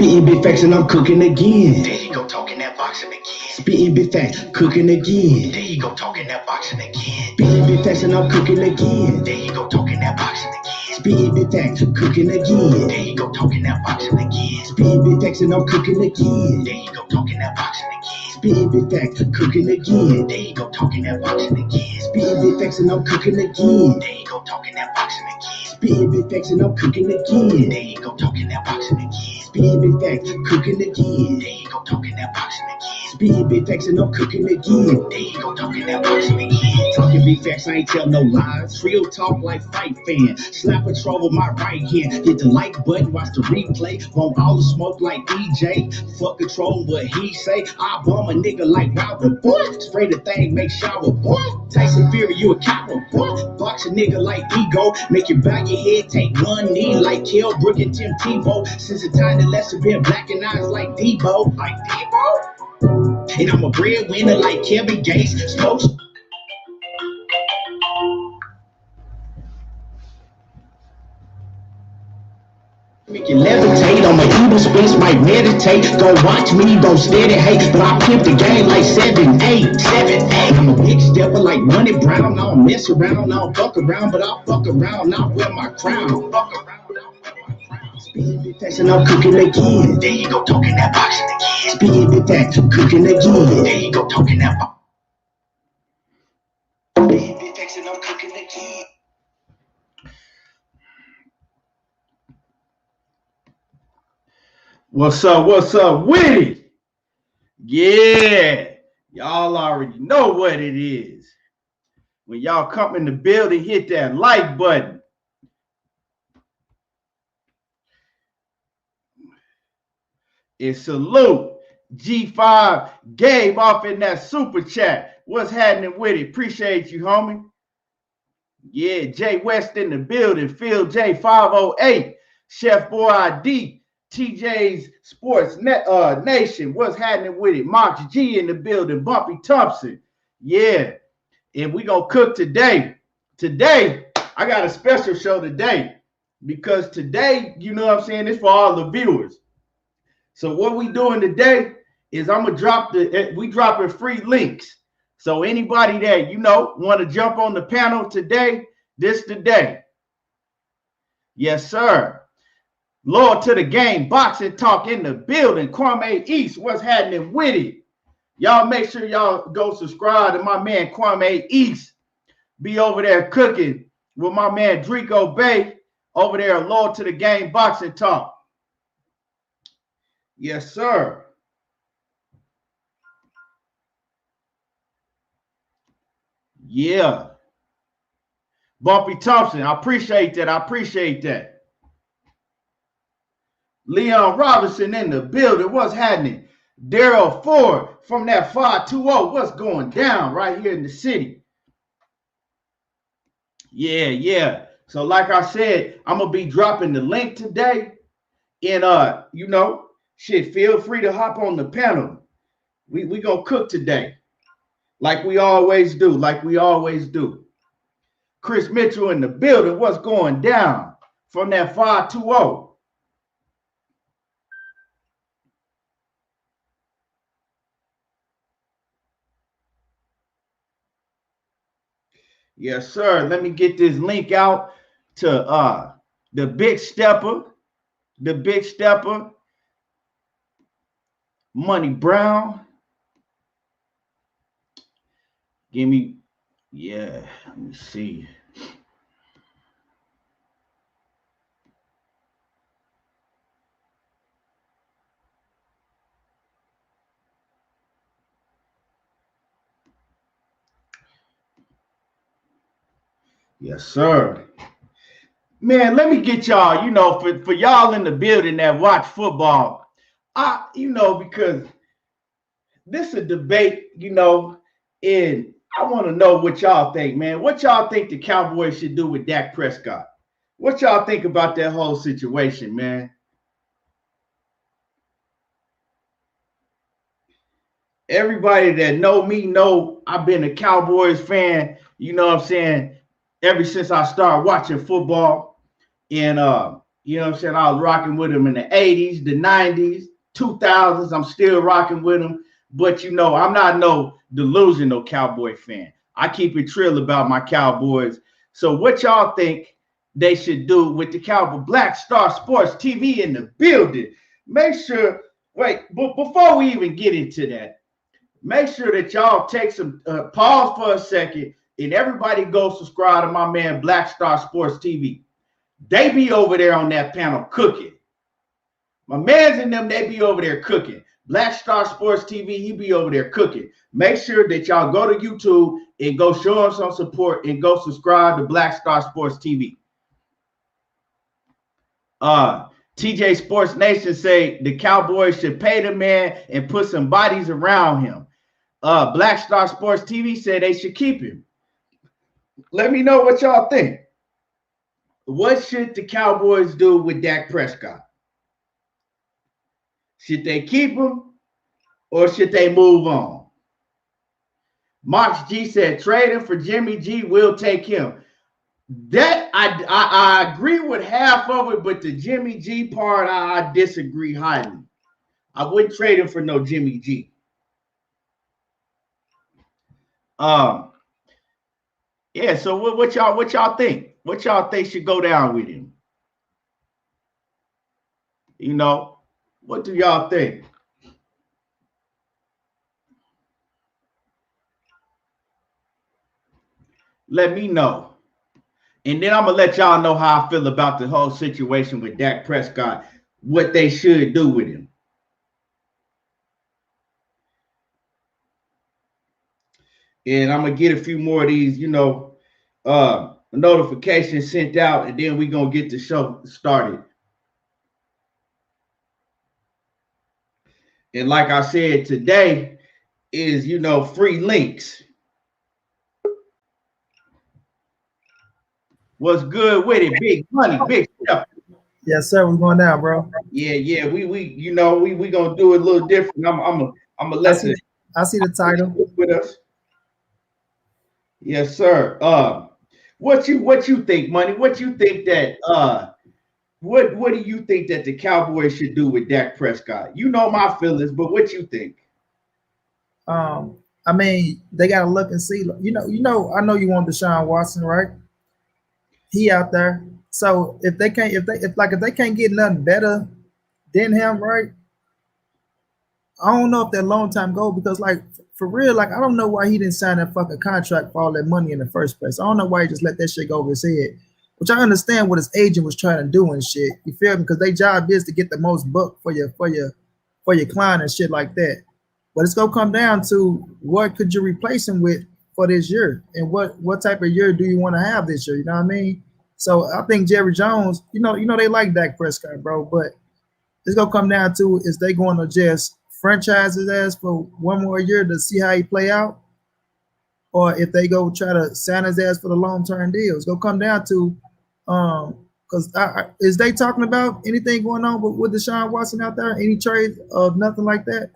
Spitting big facts and I'm cooking again. There you go, talking that boxing again. Spitting big facts, cooking again. There you go, talking that boxing again. Spitting big facts and I'm cooking again. There you go, talking that boxing again. Spitting big facts, cooking again. There you go, talking that boxing again. Spitting big facts and I'm cooking again. There you go, talking that boxing again. Spitting big facts, cooking again. There you go, talking that boxing again. Spitting big facts and I'm cooking again. There you go, talking that boxing again. Spitting big facts and I'm cooking again. There you go, talking that boxing again. Spitting big facts, cooking again. There you go, talking that boxing again. Spitting big facts and I'm cooking again. There you go, talking that boxing again. Talking big facts, I ain't tell no lies. Real talk like fight fan. Slap a troll with my right hand. Hit the like button, watch the replay. Want all the smoke like EJ. Fuck a troll, what he say. I bomb a nigga like Robert, boy. Spray the thing, make shower, boy. Tyson Fury, you a coward, boy. Box a nigga like Ego. Make you bow your head, take one knee like Kell Brook and Tim Tebow. Since the time that lesser been black and eyes like Debo. Like Debo? And I'm a breadwinner like Kevin Gates. Smokes. We can levitate on my evil spins, might meditate. Don't watch me, don't steady hate. But I flip the game like 7-8. 7-8. I'm a big stepper like Money Brown. I don't mess around, I don't fuck around, but I'll fuck around, I'll wear my crown. Fuck around, I'll wear my crown. Spitting big facts and I'm cooking again. There you go, talking that boxing again. Spitting big facts, cooking again. There you go, talking that boxing. Spitting big facts and I'm cooking again. What's up with it? Yeah, y'all already know what it is. When y'all come in the building, hit that like button. And salute G5 Gabe off in that super chat. What's happening with it? Appreciate you, homie. Yeah, Jay West in the building. Phil J 508. Chef Boy ID. TJ's Sports Nation. What's happening with it? Mark G in the building. Bumpy Thompson. Yeah. And we gonna cook today. Today, I got a special show today. Because today, you know what I'm saying, it's for all the viewers. So what we doing today is I'm gonna drop we dropping free links. So anybody that, you know, want to jump on the panel today, this today. Yes, sir. Lord to the game, boxing talk in the building. Kwame East, what's happening with it? Y'all make sure y'all go subscribe to my man Kwame East. Be over there cooking with my man Drico Bay over there. Lord to the game, boxing talk. Yes, sir. Yeah. Bumpy Thompson, I appreciate that. I appreciate that. Leon Robinson in the building. What's happening? Daryl Ford from that 520. What's going down right here in the city? Yeah. So like I said, I'm going to be dropping the link today. And, you know, shit, feel free to hop on the panel. We going to cook today. Like we always do. Chris Mitchell in the building. What's going down from that 520? Yes, sir. Let me get this link out to the big stepper, Money Brown. Give me, yeah, let me see. Yes, sir. Man, let me get y'all, you know, for y'all in the building that watch football, you know, because this is a debate, you know, and I want to know what y'all think, man. What y'all think the Cowboys should do with Dak Prescott? What y'all think about that whole situation, man? Everybody that know me know I've been a Cowboys fan, you know what I'm saying, ever since I started watching football. And You know what I'm saying? I was rocking with him in the 80s, the 90s, 2000s. I'm still rocking with him. But, you know, I'm not no delusional Cowboy fan. I keep it trill about my Cowboys. So what y'all think they should do with the Cowboy? Black Star Sports TV in the building. Make sure, before we even get into that, make sure that y'all take some pause for a second and everybody go subscribe to my man Black Star Sports TV. They be over there on that panel cooking. My man's in them, they be over there cooking. Black Star Sports TV, he be over there cooking. Make sure that y'all go to YouTube and go show him some support and go subscribe to Black Star Sports TV. TJ Sports Nation say the Cowboys should pay the man and put some bodies around him. Black Star Sports TV said they should keep him. Let me know what y'all think. What should the Cowboys do with Dak Prescott? Should they keep him or should they move on? Marks G said trade him for Jimmy G. We'll take him. That I agree with half of it, but the Jimmy G part I disagree highly. I wouldn't trade him for no Jimmy G. Yeah. So what y'all think? What y'all think should go down with him? You know, what do y'all think? Let me know. And then I'm going to let y'all know how I feel about the whole situation with Dak Prescott, what they should do with him. And I'm going to get a few more of these, you know, notifications sent out, and then we're going to get the show started. And like I said, today is, you know, free links. What's good with it? Big money, big stuff. Yes, sir. What's going down, bro? Yeah. We you know, we gonna do it a little different. I'm gonna let I see the title with us. Yes, sir. What you think, Money? What you think that what do you think that the Cowboys should do with Dak Prescott? You know my feelings, but what you think? I mean, they gotta look and see. I know you want Deshaun Watson, right? He out there. So if they can't get nothing better than him, right? I don't know if they're long time goal because, like, for real, like, I don't know why he didn't sign that fucking contract for all that money in the first place. I don't know why he just let that shit go over his head. Which I understand what his agent was trying to do and shit. You feel me? Because their job is to get the most buck for your client and shit like that. But it's gonna come down to what could you replace him with for this year, and what type of year do you want to have this year? You know what I mean? So I think Jerry Jones, you know they like Dak Prescott, bro, but it's gonna come down to is they going to just franchise his ass for one more year to see how he play out, or if they go try to sign his ass for the long-term deal. It's gonna come down to because is they talking about anything going on with Deshaun Watson out there? Any trade of nothing like that?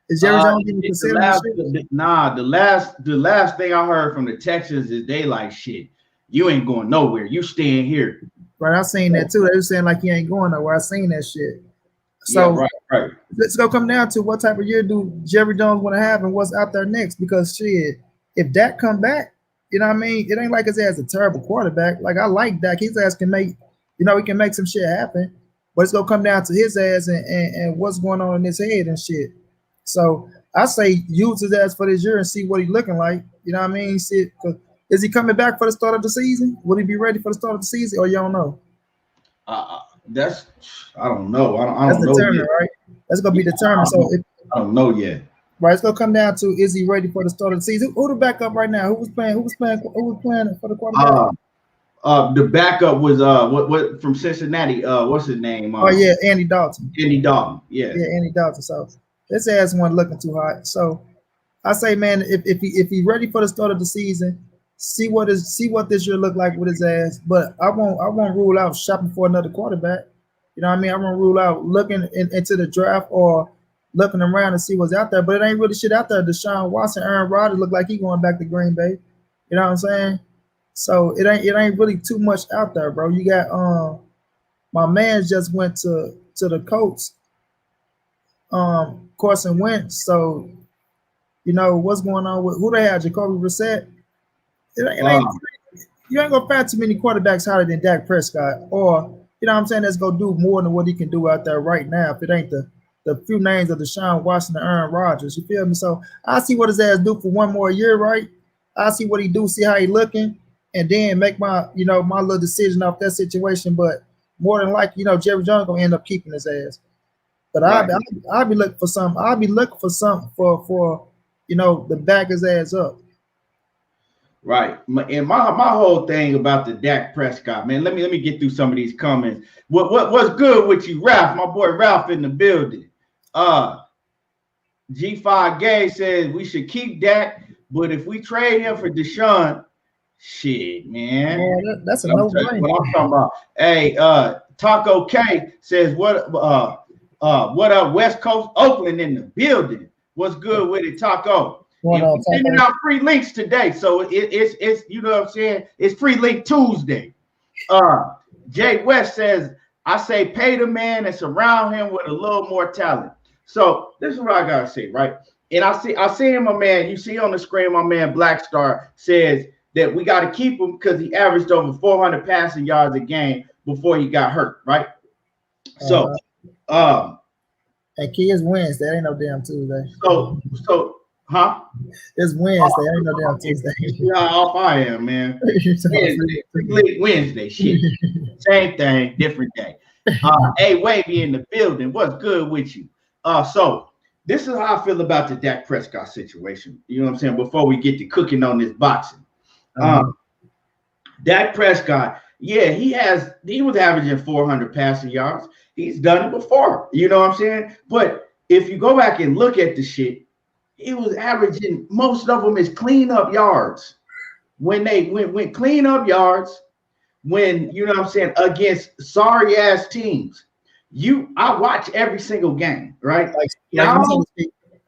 Is Jerry Jones even considering shit? Nah, the last thing I heard from the Texans is they like, shit, you ain't going nowhere. You staying here. Right, I seen that too. They were saying like he ain't going nowhere. I seen that shit. So yeah, right. Let's go come down to what type of year do Jerry Jones want to have and what's out there next. Because shit, if Dak come back, you know what I mean? It ain't like his ass a terrible quarterback. Like, I like Dak. His ass can make, he can make some shit happen. But it's gonna come down to his ass and what's going on in his head and shit. So I say use his ass for this year and see what he's looking like. You know what I mean? See, is he coming back for the start of the season? Will he be ready for the start of the season, or you don't know? I don't know. I That's don't determined, know right? That's gonna be determined. So I don't know yet. Right, it's gonna come down to is he ready for the start of the season? Who the backup right now? Who was playing for the quarterback? The backup was what from Cincinnati. What's his name? Andy Dalton. Andy Dalton. Yeah, Andy Dalton. So his ass wasn't looking too hot. So I say, man, if he's ready for the start of the season, see what this year look like with his ass. But I won't rule out shopping for another quarterback. You know what I mean? I won't rule out looking into the draft or looking around to see what's out there. But it ain't really shit out there. Deshaun Watson, Aaron Rodgers look like he going back to Green Bay. You know what I'm saying? So it ain't really too much out there, bro. You got My man just went to the Colts, Carson Wentz. So you know what's going on with who they have, Jacoby Brissett. It ain't you ain't gonna find too many quarterbacks higher than Dak Prescott, or you know what I'm saying, that's gonna do more than what he can do out there right now. If it ain't the few names of Deshaun Watson and Aaron Rodgers, you feel me? So I see what his ass do for one more year, right? I see what he do, see how he looking, and then make my my little decision off that situation. But more than likely, Jerry Jones gonna end up keeping his ass. But Right. I'll be looking for some. I'll be looking for something for the back his ass up. Right. And my whole thing about the Dak Prescott, man, let me get through some of these comments. What's good with you, Ralph? My boy Ralph in the building. G5 Gay says we should keep Dak, but if we trade him for Deshaun, shit, man. That's a no-brainer. What I'm talking about. Hey, Taco K says what up, West Coast Oakland in the building. What's good with it, Taco? We're sending out free links today, so it's you know what I'm saying. It's Free Link Tuesday. Jay West says, I say pay the man and surround him with a little more talent. So this is what I gotta say, right? And I see him, my man. You see on the screen, my man Black Star says that we got to keep him because he averaged over 400 passing yards a game before he got hurt, right? So, and kids wins. That ain't no damn Tuesday. So. Huh? It's Wednesday. Ain't no damn Tuesday. Yeah, off I am, man. Wednesday, shit. Same thing, different day. Hey, Wavy in the building. What's good with you? So this is how I feel about the Dak Prescott situation. You know what I'm saying? Before we get to cooking on this boxing. Dak Prescott, yeah, he was averaging 400 passing yards. He's done it before. You know what I'm saying? But if you go back and look at the shit, he was averaging, most of them is cleanup yards. When they went cleanup yards, when you know what I'm saying, against sorry ass teams. I watch every single game, right?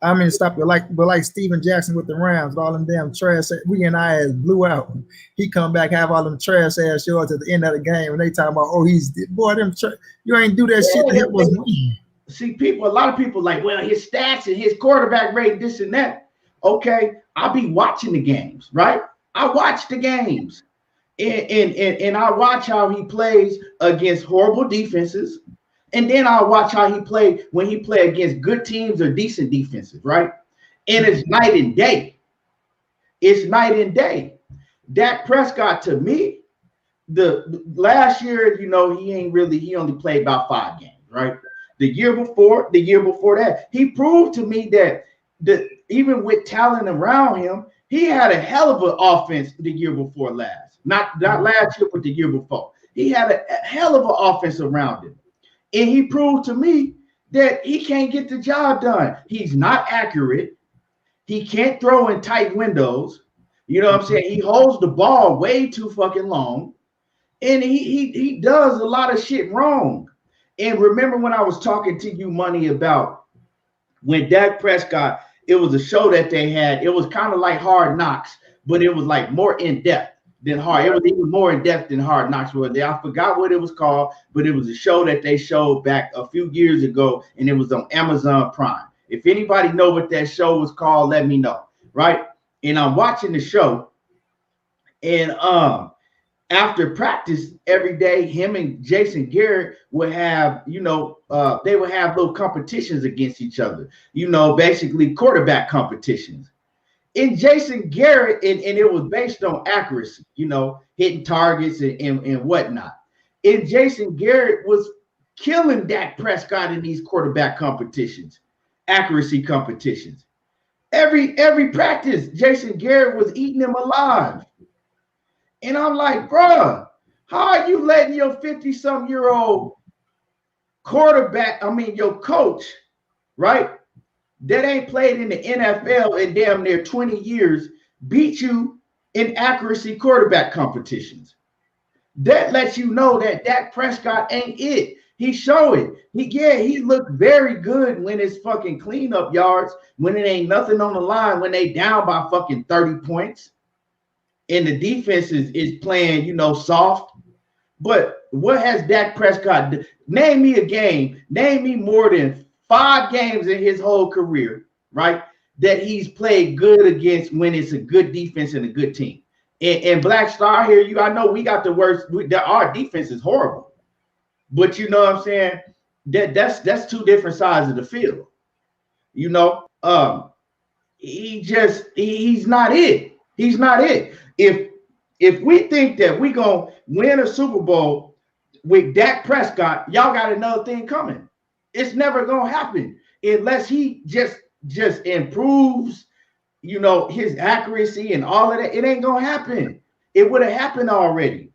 I mean, stop it. Like Steven Jackson with the Rams, all them damn trash. We and I ass blew out. He come back, have all them trash ass yards at the end of the game, and they talking about, you ain't do that shit to help us win. See, a lot of people like, well, his stats and his quarterback rate, this and that. Okay, I'll be watching the games, right? I watch the games. And I watch how he plays against horrible defenses. And then I'll watch how he play when he play against good teams or decent defenses, right? And it's night and day. It's night and day. Dak Prescott, to me, the last year, he only played about 5 games, right? The year before that, he proved to me that even with talent around him, he had a hell of an offense the year before last. Not last year, but the year before. He had a hell of an offense around him. And he proved to me that he can't get the job done. He's not accurate. He can't throw in tight windows. You know what I'm saying? He holds the ball way too fucking long. And he does a lot of shit wrong. And remember when I was talking to you, Money, about when Dak Prescott, it was a show that they had. It was kind of like Hard Knocks, but it was like more in-depth than Hard. It was even more in-depth than Hard Knocks was. I forgot what it was called, but it was a show that they showed back a few years ago, and it was on Amazon Prime. If anybody know what that show was called, let me know, right? And I'm watching the show, and after practice every day, him and Jason Garrett would have, they would have little competitions against each other, basically quarterback competitions. And Jason Garrett, and it was based on accuracy, hitting targets and whatnot. And Jason Garrett was killing Dak Prescott in these quarterback competitions, accuracy competitions. Every practice, Jason Garrett was eating him alive. And I'm like, bruh, how are you letting your 50-some-year-old your coach, right, that ain't played in the NFL in damn near 20 years, beat you in accuracy quarterback competitions? That lets you know that Dak Prescott ain't it. He showed it. He looked very good when it's fucking cleanup yards, when it ain't nothing on the line, when they down by fucking 30 points. And the defense is playing, soft. But what has Dak Prescott done? Name me a game. Name me more than 5 games in his whole career, right? That he's played good against when it's a good defense and a good team. And Black Star, here you. I know we got the worst. Our defense is horrible, but you know what I'm saying. That's 2 different sides of the field. You know, he's not it. He's not it. If we think that we're gonna win a Super Bowl with Dak Prescott, y'all got another thing coming. It's never gonna happen unless he just improves, you know, his accuracy and all of that. It ain't gonna happen. It would have happened already.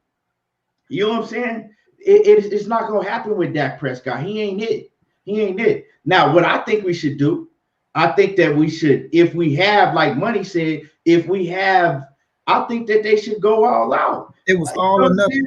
You know what I'm saying? It's not gonna happen with Dak Prescott. He ain't it. He ain't it. Now, what I think we should do, I think that we should, if we have, like Money said, if we have, I think that they should go all out. It was all or nothing.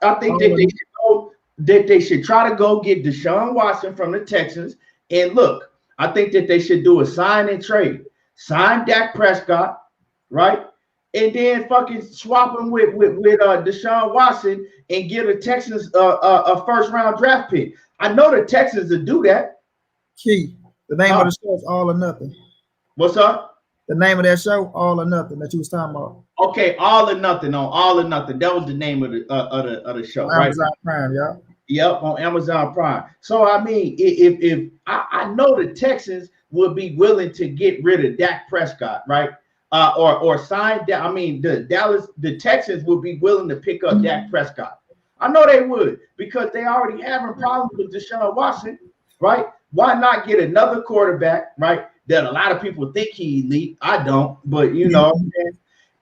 I think that they should try to go get Deshaun Watson from the Texans. And look, I think that they should do a sign and trade. Sign Dak Prescott, right? And then fucking swap him with Deshaun Watson and give the Texans a first round draft pick. I know the Texans will do that. Key, the name of the show is All or Nothing. What's up? The name of that show, All or Nothing, that you was talking about. Okay, All or Nothing on All or Nothing. That was the name of the show, on right? Amazon Prime, yeah. Yep, on Amazon Prime. So I mean, if I know the Texans would be willing to get rid of Dak Prescott, right? Or sign that. I mean, the Texans would be willing to pick up Dak Prescott. I know they would, because they already having problems with Deshaun Watson, right? Why not get another quarterback, right? That a lot of people think he elite. I don't, but you know,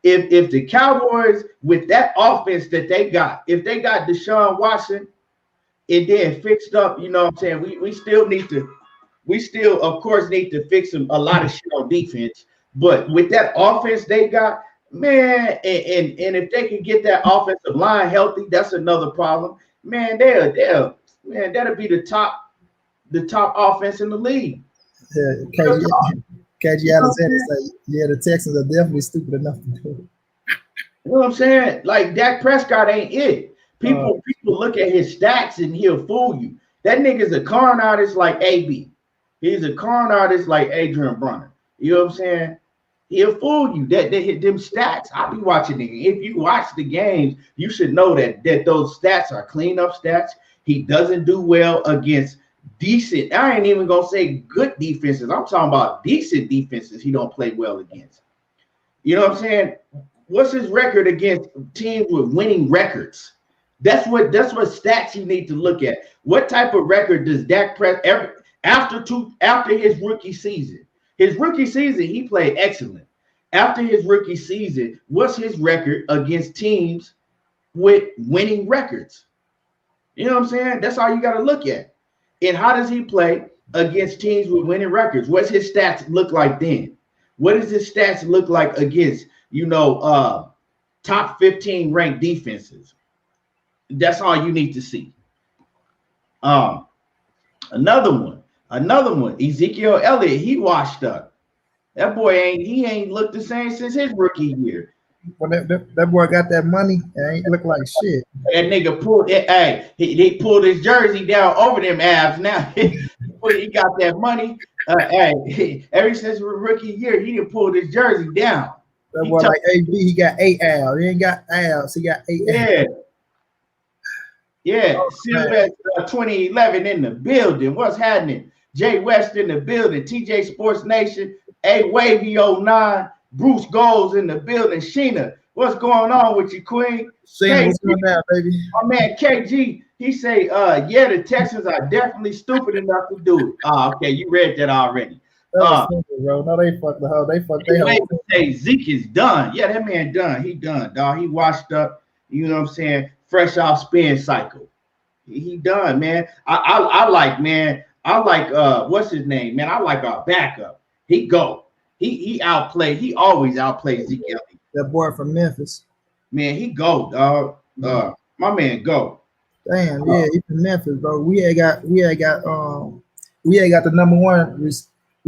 if the Cowboys with that offense that they got, if they got Deshaun Watson, and then fixed up, you know what I'm saying? We still of course need to fix a lot of shit on defense. But with that offense they got, man, and if they can get that offensive line healthy, that's another problem. Man, that'll be the top offense in the league. Yeah, KG Alexander say, yeah, the Texans are definitely stupid enough to do it. You know what I'm saying? Like, Dak Prescott ain't it. People look at his stats and he'll fool you. That nigga's a con artist like AB. He's a con artist like Adrian Brunner. You know what I'm saying? He'll fool you. That they hit them stats. I'll be watching it. If you watch the games, you should know that those stats are cleanup stats. He doesn't do well against decent. I ain't even gonna say good defenses. I'm talking about decent defenses. He don't play well against. You know what I'm saying? What's his record against teams with winning records? That's what stats you need to look at. What type of record does Dak Prescott after his rookie season? His rookie season, he played excellent. After his rookie season, what's his record against teams with winning records? You know what I'm saying? That's all you got to look at. And how does he play against teams with winning records? What's his stats look like then? What does his stats look like against, top 15 ranked defenses? That's all you need to see. Another one, Ezekiel Elliott, he washed up. That boy ain't looked the same since his rookie year. When that boy got that money, it ain't look like shit. That nigga pulled it. Hey, he pulled his jersey down over them abs. Now he got that money. Ever since his rookie year, he done pulled his jersey down. That boy like AB, he got 8 abs. He ain't got abs. He got 8 abs. Yeah. Sylvester 2011 in the building. What's happening? Jay West in the building. TJ Sports Nation. A Wavy 09. Bruce Goals in the building. Sheena, what's going on with you, Queen? Sheena, what's going on, baby? My man KG, he say, yeah, the Texans are definitely stupid enough to do it. Okay, you read that already. Simple, bro. No, they fucked the hoe. They fucked their hoe. Say Zeke is done. Yeah, that man done. He done, dog. He washed up. You know what I'm saying? Fresh off spin cycle. He done, man. I like what's his name, man? I like our backup. He go. He outplayed. He always outplays Zeke Elliott. That boy from Memphis. Man, he go, dog. My man go. Damn, yeah, he from Memphis, bro. We ain't got the number one.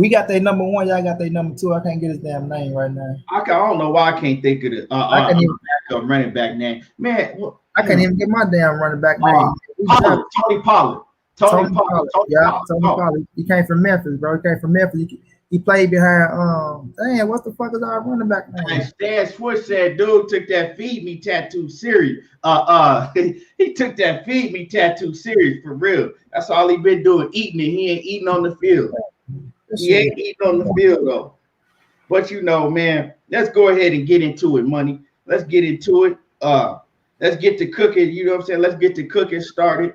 We got their number one. Y'all got their number two. I can't get his damn name right now. I don't know why I can't think of the I can't even. running back name. Man, I can't even get my damn running back name. Tony Pollard. Tony Pollard. Yeah, Tony Pollard. He came from Memphis, bro. He came from Memphis. He played behind. Damn, what the fuck is our running back name? Like Stan Schwartz said, dude took that feed me tattoo serious. He took that feed me tattoo serious for real. That's all he been doing, eating it. He ain't eating on the field. He ain't eating on the field though. But you know, man, let's go ahead and get into it, money. Let's get into it. Let's get to cooking. You know what I'm saying? Let's get to cooking started.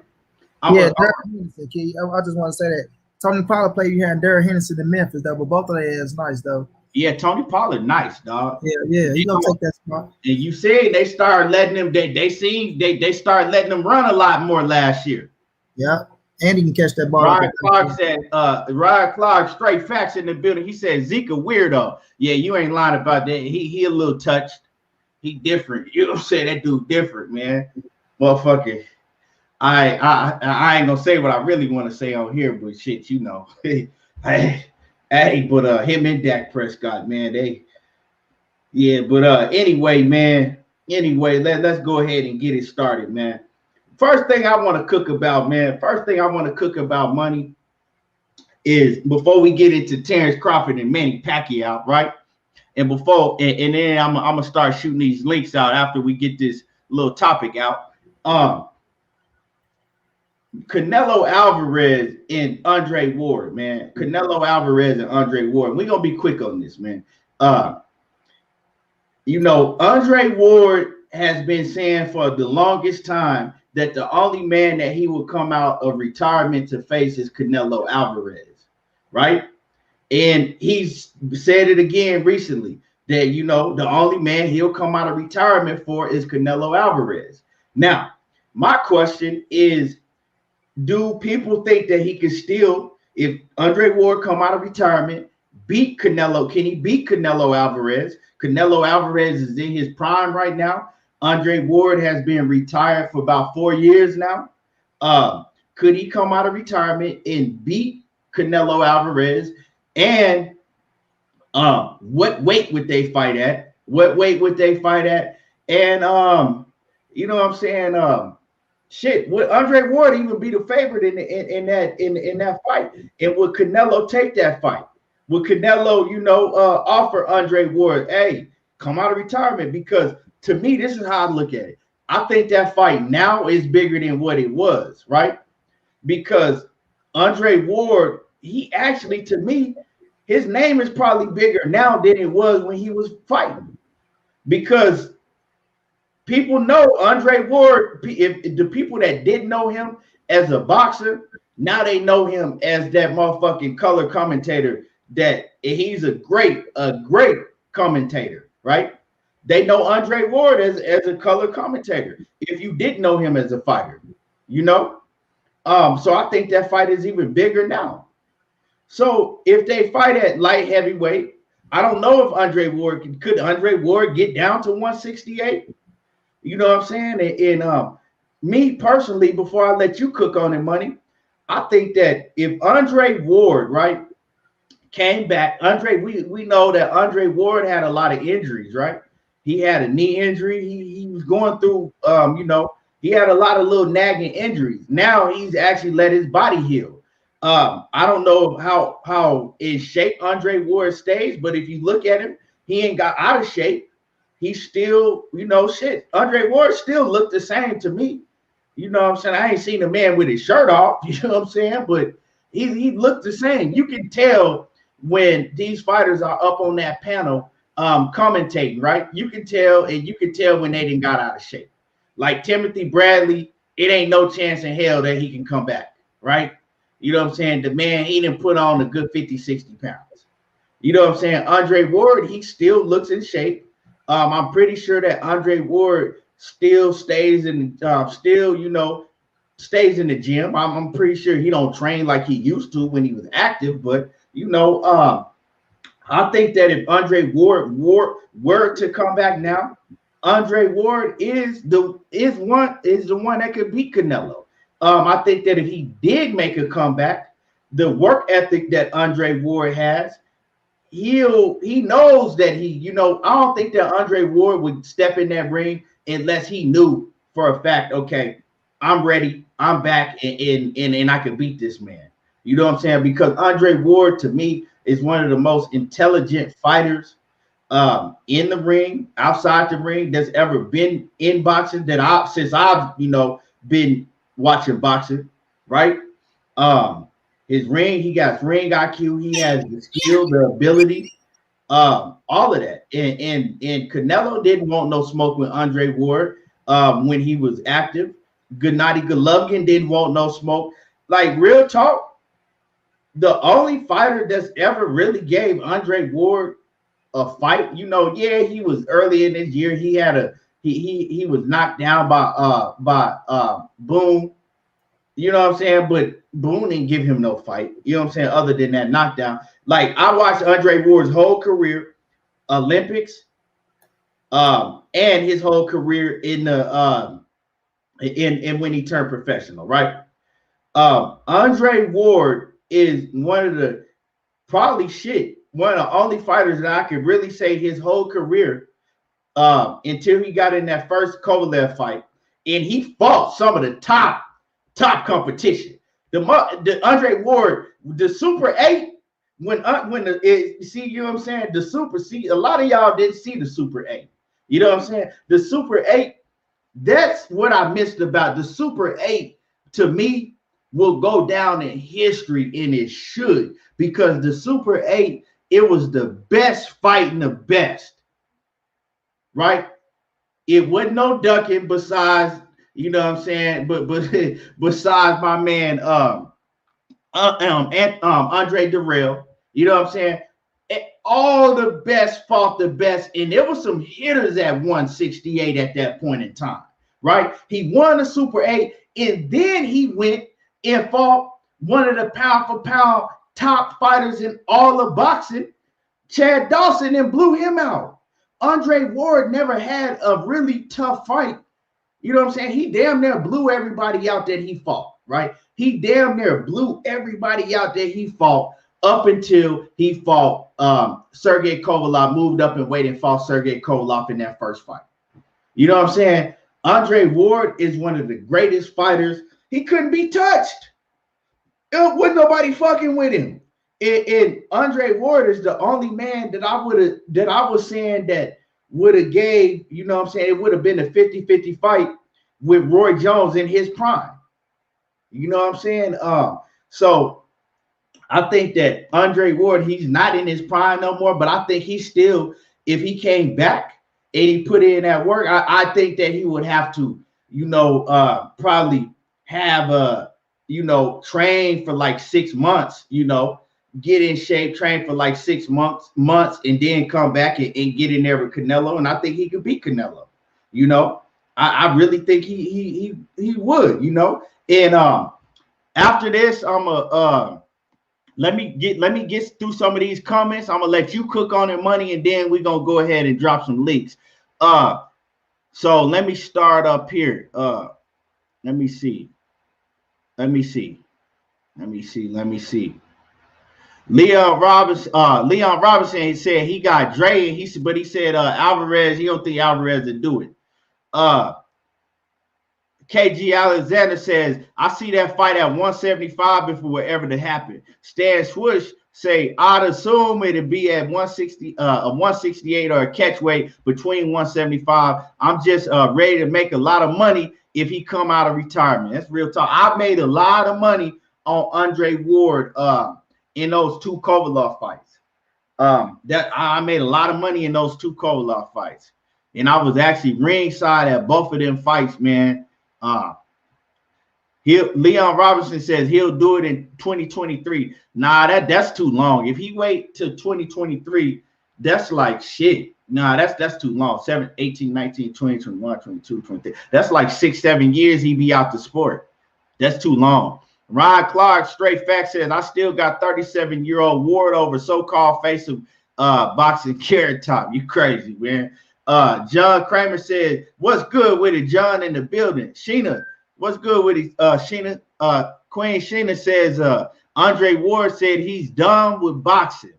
I just want to say that Tony Pollard played behind Derrick Henderson in Memphis, though, but both of their is nice, though. Yeah, Tony Pollard, nice, dog. Yeah, he gonna take that spot. And you said they started letting him. They started letting him run a lot more last year. Yeah, and he can catch that ball. Ryan Clark said, Ryan Clark, straight facts in the building. He said Zeke a weirdo. Yeah, you ain't lying about that. He a little touched. He different. You know what I'm saying? That dude different, man. Motherfucker. I ain't gonna say what I really want to say on here, but shit, you know. But him and Dak Prescott, man, anyway, man. Anyway, let's go ahead and get it started, man. First thing I want to cook about, man. First thing I want to cook about, money, is before we get into Terence Crawford and Manny Pacquiao, right? And then I'm gonna start shooting these links out after we get this little topic out. Canelo Alvarez and Andre Ward, man. Canelo Alvarez and Andre Ward. We're gonna be quick on this, man. You know, Andre Ward has been saying for the longest time that the only man that he will come out of retirement to face is Canelo Alvarez, right? And he's said it again recently that, you know, the only man he'll come out of retirement for is Canelo Alvarez. Now, my question is, do people think that he can still, if Andre Ward come out of retirement, beat Canelo? Can he beat Canelo Alvarez? Canelo Alvarez is in his prime right now. Andre Ward has been retired for about 4 years now. Could he come out of retirement and beat Canelo Alvarez? And what weight would they fight at? What weight would they fight at? And you know what I'm saying? Shit, would Andre Ward even be the favorite in that fight? And would Canelo take that fight? Would Canelo, you know, offer Andre Ward, hey, come out of retirement? Because to me, this is how I look at it. I think that fight now is bigger than what it was, right? Because Andre Ward, he actually, to me, his name is probably bigger now than it was when he was fighting. Because people know Andre Ward, if the people that didn't know him as a boxer, now they know him as that motherfucking color commentator, that he's a great commentator, right? They know Andre Ward as a color commentator. If you didn't know him as a fighter, you know? So I think that fight is even bigger now. So if they fight at light heavyweight, I don't know if Andre Ward could Andre Ward get down to 168? You know what I'm saying? And me personally, before I let you cook on it, money, I think that if Andre Ward, right, came back, we know that Andre Ward had a lot of injuries, right? He had a knee injury. He was going through, you know, he had a lot of little nagging injuries. Now he's actually let his body heal. I don't know how in shape Andre Ward stays, but if you look at him, he ain't got out of shape. He's still, you know, shit. Andre Ward still looked the same to me. You know what I'm saying? I ain't seen a man with his shirt off, you know what I'm saying? But he looked the same. You can tell when these fighters are up on that panel commentating, right? You can tell, and you can tell when they didn't got out of shape. Like Timothy Bradley, it ain't no chance in hell that he can come back, right? You know what I'm saying? The man, he didn't put on a good 50, 60 pounds. You know what I'm saying? Andre Ward, he still looks in shape. I'm pretty sure that Andre Ward still stays in, stays in the gym. I'm pretty sure he don't train like he used to when he was active, but you know, I think that if Andre Ward were to come back now, Andre Ward is the one that could beat Canelo. I think that if he did make a comeback, the work ethic that Andre Ward has, he knows that I don't think that Andre Ward would step in that ring unless he knew for a fact, okay, I'm ready, I'm back, and I can beat this man. You know what I'm saying? Because Andre Ward, to me, is one of the most intelligent fighters in the ring, outside the ring, that's ever been in boxing since I've been watching boxing, right? He got ring IQ, he has the skill, the ability, all of that. And Canelo didn't want no smoke with Andre Ward when he was active. Gennady Golovkin didn't want no smoke. Like, real talk, the only fighter that's ever really gave Andre Ward a fight, he was early in this year. He had he was knocked down by Boone. You know what I'm saying? But Boone didn't give him no fight. You know what I'm saying? Other than that knockdown. Like, I watched Andre Ward's whole career, Olympics, and his whole career in the in when he turned professional, right? Andre Ward is one of the one of the only fighters that I could really say his whole career, until he got in that first Kovalev fight, and he fought some of the top competition. The Andre Ward, the Super 8, you know what I'm saying? The Super, a lot of y'all didn't see the Super 8. You know what I'm saying? The Super 8, that's what I missed about the Super 8. To me, will go down in history, and it should, because the Super 8, it was the best fighting the best, right? It wasn't no ducking besides, you know what I'm saying, but besides my man Andre Durrell, you know what I'm saying? All the best fought the best, and there were some hitters at 168 at that point in time, right? He won the Super 8, and then he went and fought one of the pound for pound top fighters in all of boxing, Chad Dawson, and blew him out. Andre Ward never had a really tough fight. You know what I'm saying? He damn near blew everybody out that he fought, right? He damn near blew everybody out that he fought up until he fought Sergey Kovalev, moved up and weight and fought Sergey Kovalev in that first fight. You know what I'm saying? Andre Ward is one of the greatest fighters. He couldn't be touched. It wasn't nobody fucking with him. And Andre Ward is the only man that I was saying that would have gave, you know what I'm saying, it would have been a 50-50 fight with Roy Jones in his prime. You know what I'm saying? So I think that Andre Ward, he's not in his prime no more, but I think he still, if he came back and he put in that work, I think that he would have to, probably have train for like 6 months, get in shape, train for like 6 months, and then come back and get in there with Canelo. And I think he could beat Canelo. I really think he would, And after this, let me get through some of these comments. I'm gonna let you cook on it, Money, and then we're gonna go ahead and drop some leaks. So let me start up here. Let me see. Leon Robinson said he got Dre, and he said Alvarez, he don't think Alvarez will do it. KG Alexander says, I see that fight at 175 if it were ever to happen. Stan Swoosh say, I'd assume it'd be at 160, a 168 or a catch weight between 175. I'm just ready to make a lot of money if he come out of retirement. That's real talk. I made a lot of money on Andre Ward in those 2 Kovalev fights. That I made a lot of money in those 2 Kovalev fights. And I was actually ringside at both of them fights, man. Leon Robinson says he'll do it in 2023. Nah, that's too long. If he wait till 2023, that's like shit. Nah, that's too long. 7, 18, 19, 20, 21, 22, 23. That's like 6, 7 years he be out the sport. That's too long. Ryan Clark, straight fact, says, I still got 37-year-old Ward over so-called face of boxing Carrot Top. You crazy, man. John Kramer said, what's good with it? John in the building. Sheena, what's good with it? Sheena, Queen Sheena says, Andre Ward said he's done with boxing.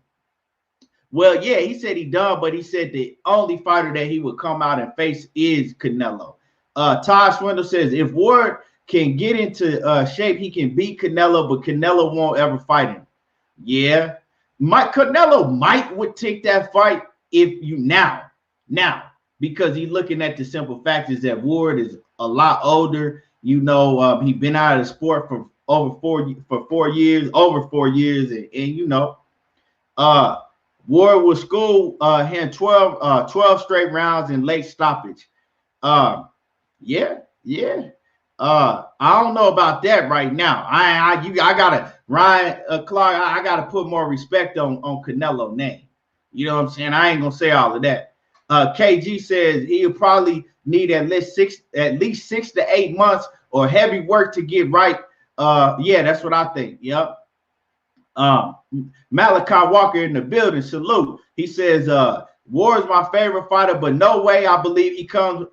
Well, yeah, he said he done, but he said the only fighter that he would come out and face is Canelo. Todd Swindle says if Ward can get into shape, he can beat Canelo, but Canelo won't ever fight him. Yeah, Canelo would take that fight if you now, because he's looking at the simple fact is that Ward is a lot older. You know, he's been out of the sport for over 4 years, and you know, Ward was schooled him 12 straight rounds in late stoppage. Yeah. I don't know about that right now. I gotta Ryan Clark. I gotta put more respect on Canelo name. You know what I'm saying? I ain't gonna say all of that. KG says he'll probably need at least 6 to 8 months or heavy work to get right. Yeah, that's what I think. Yep. Malachi Walker in the building. Salute. He says Ward's my favorite fighter, but no way. I believe he comes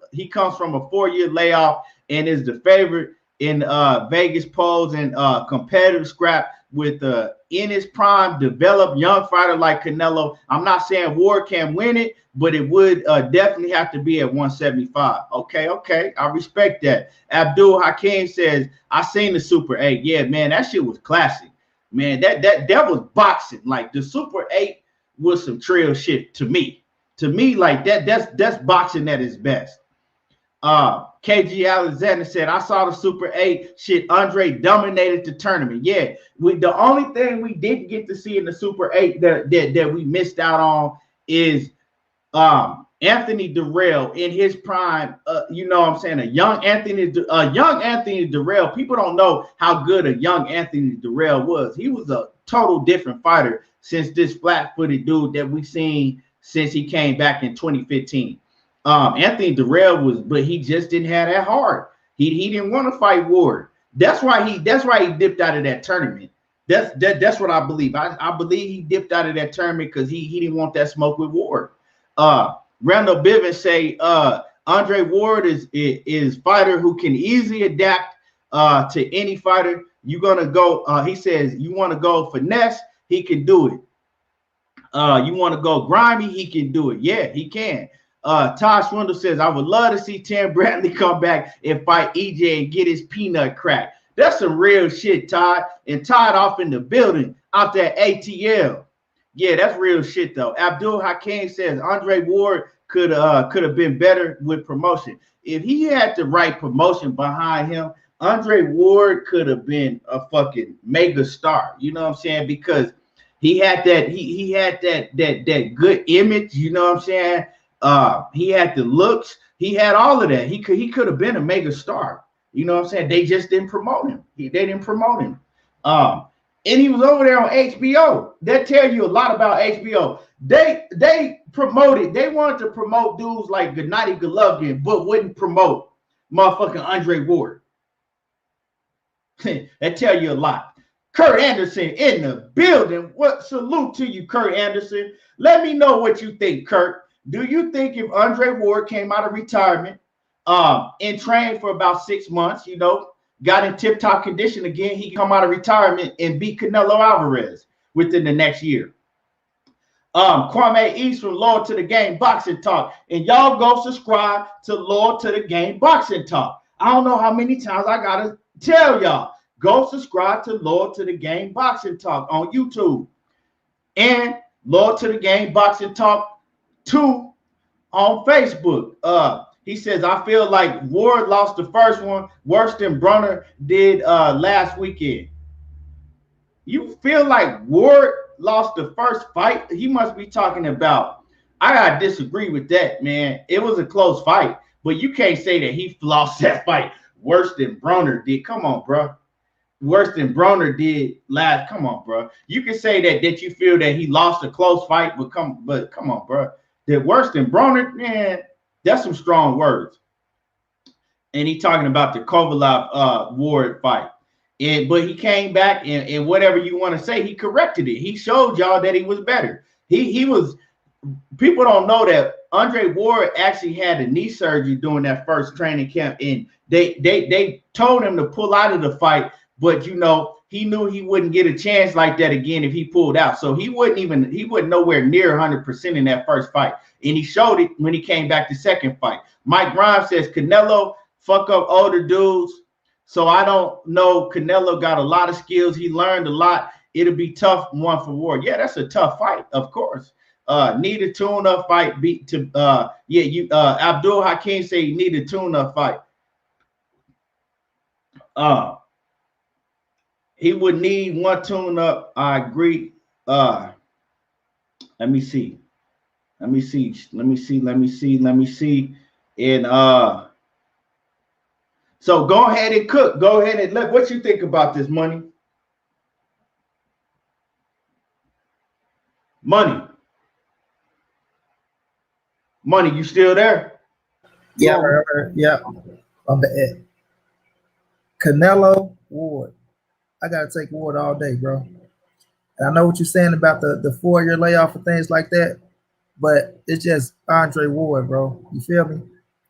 from a 4-year layoff and is the favorite in Vegas polls and competitive scrap with in his prime developed young fighter like Canelo. I'm not saying Ward can win it, but it would definitely have to be at 175. Okay, I respect that. Abdul Hakim says I seen the Super 8. Yeah, man, that shit was classic. Man, that was boxing. Like the Super 8 was some trail shit to me. To me, like that's boxing at its best. KG Alexander said, I saw the Super 8 shit. Andre dominated the tournament. Yeah, the only thing we didn't get to see in the Super 8 that we missed out on is Anthony Durrell in his prime. You know what I'm saying? A young Anthony Durrell. People don't know how good a young Anthony Durrell was. He was a total different fighter since this flat-footed dude that we seen since he came back in 2015. Anthony Durrell but he just didn't have that heart. He didn't want to fight Ward. That's why he dipped out of that tournament. That's what I believe. I believe he dipped out of that tournament because he didn't want that smoke with Ward. Randall Bivens say Andre Ward is fighter who can easily adapt to any fighter. You're gonna go. He says you want to go finesse, he can do it. You want to go grimy, he can do it. Yeah, he can. Todd Swindle says, I would love to see Tim Bradley come back and fight EJ and get his peanut crack. That's some real shit, Todd. And Todd off in the building out there ATL. Yeah, that's real shit, though. Abdul Hakim says Andre Ward could have been better with promotion. If he had the right promotion behind him, Andre Ward could have been a fucking mega star. You know what I'm saying? Because he had that he had that good image. You know what I'm saying? He had the looks. He had all of that. He could have been a mega star. You know what I'm saying? They just didn't promote him. They didn't promote him. And he was over there on HBO. That tells you a lot about HBO. They promoted. They wanted to promote dudes like Gennady Golovkin, but wouldn't promote motherfucking Andre Ward. That tell you a lot. Kurt Anderson in the building. What salute to you, Kurt Anderson. Let me know what you think, Kurt. Do you think if Andre Ward came out of retirement and trained for about 6 months, you know, got in tip-top condition again, he come out of retirement and beat Canelo Alvarez within the next year? Kwame East from Lord to the Game Boxing Talk. And y'all go subscribe to Lord to the Game Boxing Talk. I don't know how many times I got to tell y'all. Go subscribe to Lord to the Game Boxing Talk on YouTube. And Lord to the Game Boxing Talk 2 on Facebook. He says, I feel like Ward lost the first one worse than Brunner did last weekend. You feel like Ward lost the first fight? He must be talking about, I got to disagree with that, man. It was a close fight, but you can't say that he lost that fight worse than Brunner did. Come on, bro. Worse than Brunner did last. Come on, bro. You can say that you feel that he lost a close fight, but come on, bro. That worse than Brunner, man, that's some strong words. And he talking about the Kovalev Ward fight. But he came back and whatever you want to say, he corrected it. He showed y'all that he was better. He was. People don't know that Andre Ward actually had a knee surgery during that first training camp, and they told him to pull out of the fight. But you know, he knew he wouldn't get a chance like that again if he pulled out. So he wasn't nowhere near 100% in that first fight. And he showed it when he came back the second fight. Mike Grimes says Canelo fuck up older dudes. So I don't know. Canelo got a lot of skills. He learned a lot. It'll be tough one for Ward. Yeah, that's a tough fight, of course. Need a tune-up fight. Abdul Hakim say he need a tune-up fight. He would need one tune-up. I agree. Let me see. And so go ahead and cook. Go ahead and look. What you think about this, Money? Money, you still there? Yeah, yeah. I'm the Canelo Ward. I gotta take Ward all day, bro. And I know what you're saying about the 4-year layoff and things like that, but it's just Andre Ward, bro. You feel me?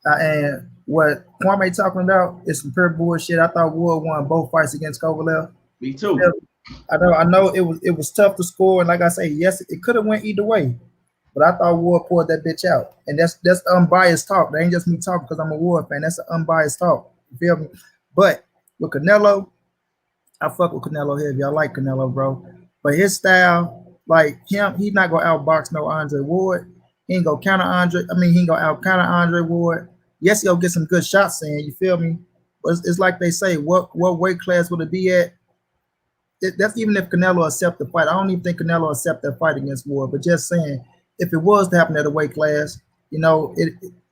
And what Kwame talking about is some pure bullshit. I thought Ward won both fights against Kovalev. Me too. I know it was tough to score, and like I say, yes, it could have went either way. But I thought Ward pulled that bitch out. And that's unbiased talk. That ain't just me talking because I'm a Ward fan. That's an unbiased talk. You feel me? But with Canelo, I fuck with Canelo heavy. I like Canelo, bro. But his style, like him, he's not gonna outbox no Andre Ward. He ain't gonna counter Andre. I mean, he ain't gonna out counter Andre Ward. Yes, he'll get some good shots in. You feel me? But it's like they say, what weight class would it be at? That's even if Canelo accept the fight. I don't even think Canelo accept that fight against Ward. But just saying, if it was to happen at a weight class, you know,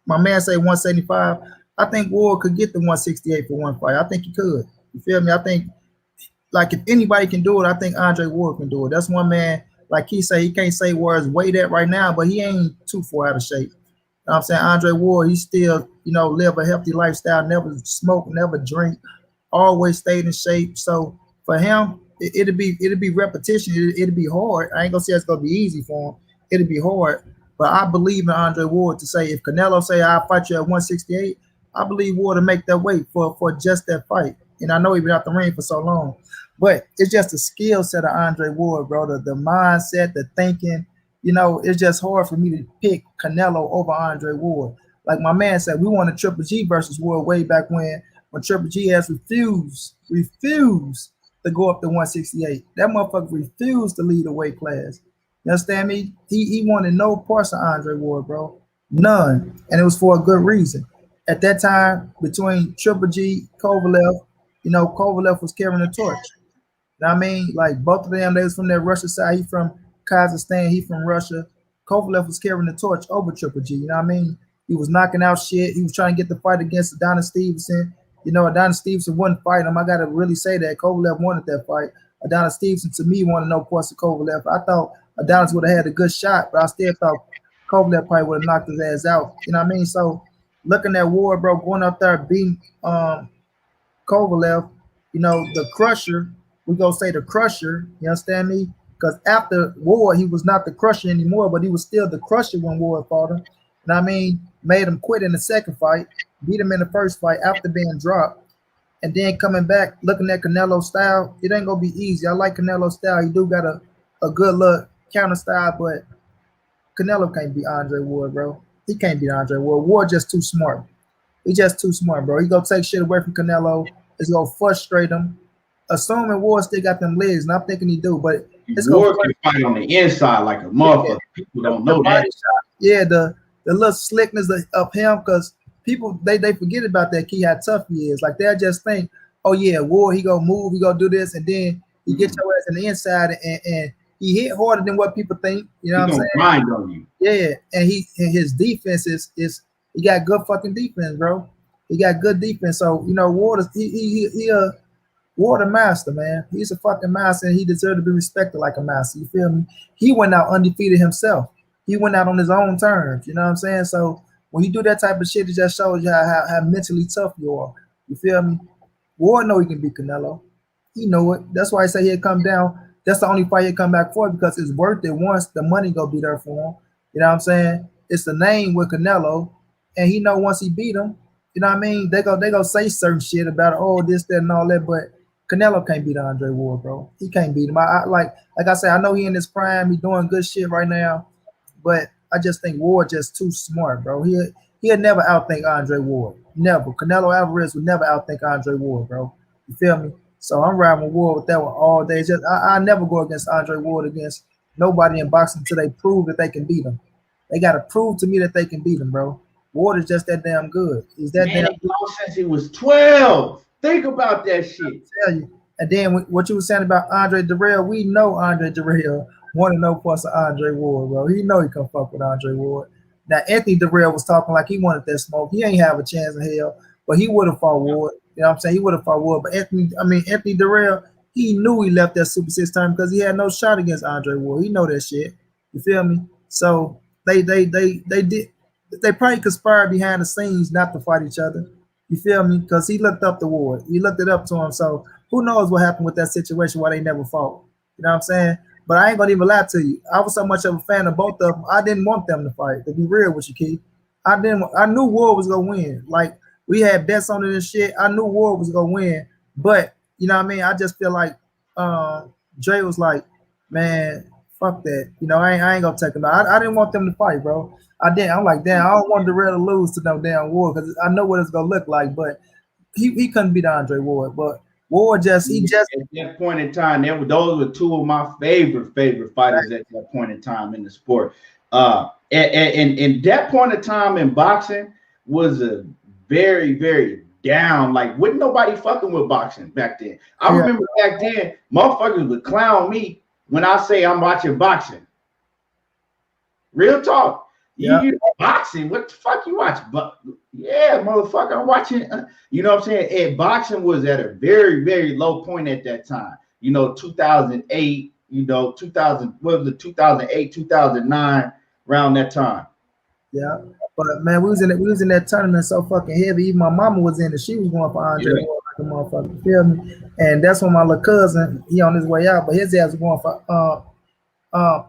my man say 175. I think Ward could get the 168 for one fight. I think he could. You feel me? I think, like, if anybody can do it, I think Andre Ward can do it. That's one man, like he say, he can't say where his weight at right now, but he ain't too far out of shape. You know what I'm saying? Andre Ward, he still, you know, live a healthy lifestyle, never smoke, never drink, always stayed in shape. So for him, it'll be repetition. It'll be hard. I ain't gonna say it's gonna be easy for him. It'll be hard. But I believe in Andre Ward to say, if Canelo say I'll fight you at 168, I believe Ward to make that weight for just that fight. And I know he's been out the ring for so long. But it's just the skill set of Andre Ward, bro. The mindset, the thinking. You know, it's just hard for me to pick Canelo over Andre Ward. Like my man said, we wanted Triple G versus Ward way back when Triple G has refused to go up to 168. That motherfucker refused to lead the weight class. You understand me? He wanted no parts of Andre Ward, bro. None. And it was for a good reason. At that time, between Triple G, Kovalev, you know, Kovalev was carrying the torch. You know what I mean? Like, both of them, they was from that Russia side. He from Kazakhstan, he from Russia. Kovalev was carrying the torch over Triple G. You know what I mean? He was knocking out shit. He was trying to get the fight against Adonis Stevenson. You know, Adonis Stevenson wouldn't fight him. I got to really say that. Kovalev wanted that fight. Adonis Stevenson, to me, wanted no parts of Kovalev. I thought Adonis would have had a good shot, but I still thought Kovalev probably would have knocked his ass out. You know what I mean? So, looking at Ward, bro, going up there beating Kovalev, you know, the Crusher, we gonna say the Crusher, you understand me? Because after Ward, he was not the Crusher anymore, but he was still the Crusher when Ward fought him. You know what I mean? Made him quit in the second fight, beat him in the first fight after being dropped, and then coming back, looking at Canelo's style, it ain't gonna be easy. I like Canelo's style. He do got a good look counter style, but Canelo can't beat Andre Ward, bro. He can't beat Andre Ward. Ward just too smart. He just too smart, bro. He gonna take shit away from Canelo. It's gonna frustrate him. Assuming Ward still got them legs, and I'm thinking he do, but it's Ward can fight on the inside like a motherfucker. Yeah. People don't know that. Yeah, the little slickness of him, because people they forget about that key, how tough he is. Like, they'll just think, oh yeah, Ward, he gonna move, he gonna do this, and then he gets your ass on the inside and he hit harder than what people think. You know what I'm saying? Grind on you. Yeah, and his defense is he got good fucking defense, bro. He got good defense. So, you know, Ward is he Ward a master, man. He's a fucking master, and he deserves to be respected like a master. You feel me? He went out undefeated himself. He went out on his own terms. You know what I'm saying? So when you do that type of shit, it just shows you how mentally tough you are. You feel me? Ward know he can beat Canelo. He know it. That's why I say he'll come down. That's the only fight he'll come back for, because it's worth it once the money go be there for him. You know what I'm saying? It's the name with Canelo, and he know once he beat him, you know what I mean? They go say certain shit about, oh, this, that, and all that, but Canelo can't beat Andre Ward, bro. He can't beat him. Like I said, I know he in his prime. He doing good shit right now, but I just think Ward just too smart, bro. He'll never outthink Andre Ward. Never. Canelo Alvarez would never outthink Andre Ward, bro. You feel me? So I'm riding with Ward with that one all day. Just I never go against Andre Ward against nobody in boxing until they prove that they can beat him. They got to prove to me that they can beat him, bro. Ward is just that damn good. He's that Man, damn he lost since he was 12. Think about that shit. tell you. And then what you were saying about Andre Darrell, we know Andre Darrell want to know plus of Andre Ward, bro. He know he can fuck with Andre Ward. Now Anthony Darrell was talking like he wanted that smoke. He ain't have a chance in hell, but he would have fought Ward. You know what I'm saying? He would have fought Ward. But Anthony Darrell, he knew he left that Super 6 time because he had no shot against Andre Ward. He know that shit. You feel me? So they probably conspired behind the scenes not to fight each other. You feel me? Because he looked up to Ward. He looked it up to him. So who knows what happened with that situation why they never fought. You know what I'm saying? But I ain't gonna even lie to you. I was so much of a fan of both of them. I didn't want them to fight. To be real with you, Keith. I knew Ward was gonna win. Like we had bets on it and shit. I knew Ward was gonna win. But you know what I mean? I just feel like Dre was like, man, fuck that. You know, I ain't gonna take him out. I didn't want them to fight, bro. I didn't. I'm like, damn, I don't want Darrell to lose to no damn Ward because I know what it's gonna look like. But he couldn't beat Andre Ward. But Ward just at that point in time, those were two of my favorite fighters at that point in time in the sport. And that point of time in boxing was a very, very down. Like, wasn't nobody fucking with boxing back then. I remember back then, motherfuckers would clown me when I say I'm watching boxing. Real talk. Yeah. You boxing? What the fuck you watch? But yeah, motherfucker, I'm watching. You know what I'm saying? And boxing was at a very, very low point at that time. You know, 2008. You know, 2000. What was it? 2008, 2009, around that time. Yeah, but man, we was in that tournament so fucking heavy. Even my mama was in it. She was going for Andre Ward like a motherfucker. You feel me? And that's when my little cousin, he on his way out, but his ass was going for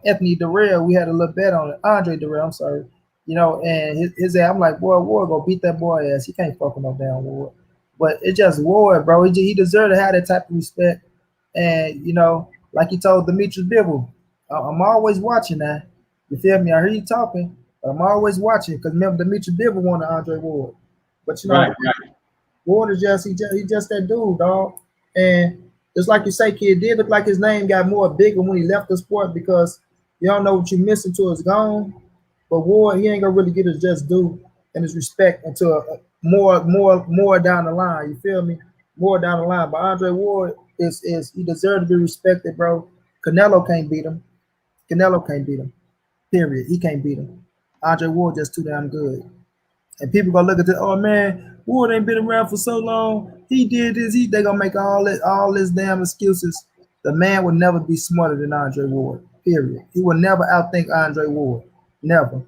Anthony Darrell. We had a little bet on it. Andre Darrell, I'm sorry. You know, and his ass, I'm like, boy, Ward go beat that boy ass. He can't fuck with no damn Ward. But it's just Ward, bro. He deserved to have that type of respect. And, you know, like he told Demetrius Bivol, I'm always watching that. You feel me? I hear you talking, but I'm always watching because remember Demetrius Bivol wanted Andre Ward. But, you know, Right. Ward is just, he just that dude, dog. And just like you say, kid, it did look like his name got more bigger when he left the sport because you don't know what you're missing till it's gone. But Ward, he ain't gonna really get his just due and his respect until more down the line. You feel me? More down the line. But Andre Ward is he deserves to be respected, bro. Canelo can't beat him. Canelo can't beat him. Period. He can't beat him. Andre Ward just too damn good. And people gonna look at this, oh man, Ward ain't been around for so long. He did this, they gonna make all this damn excuses. The man would never be smarter than Andre Ward. Period. He will never outthink Andre Ward. Never.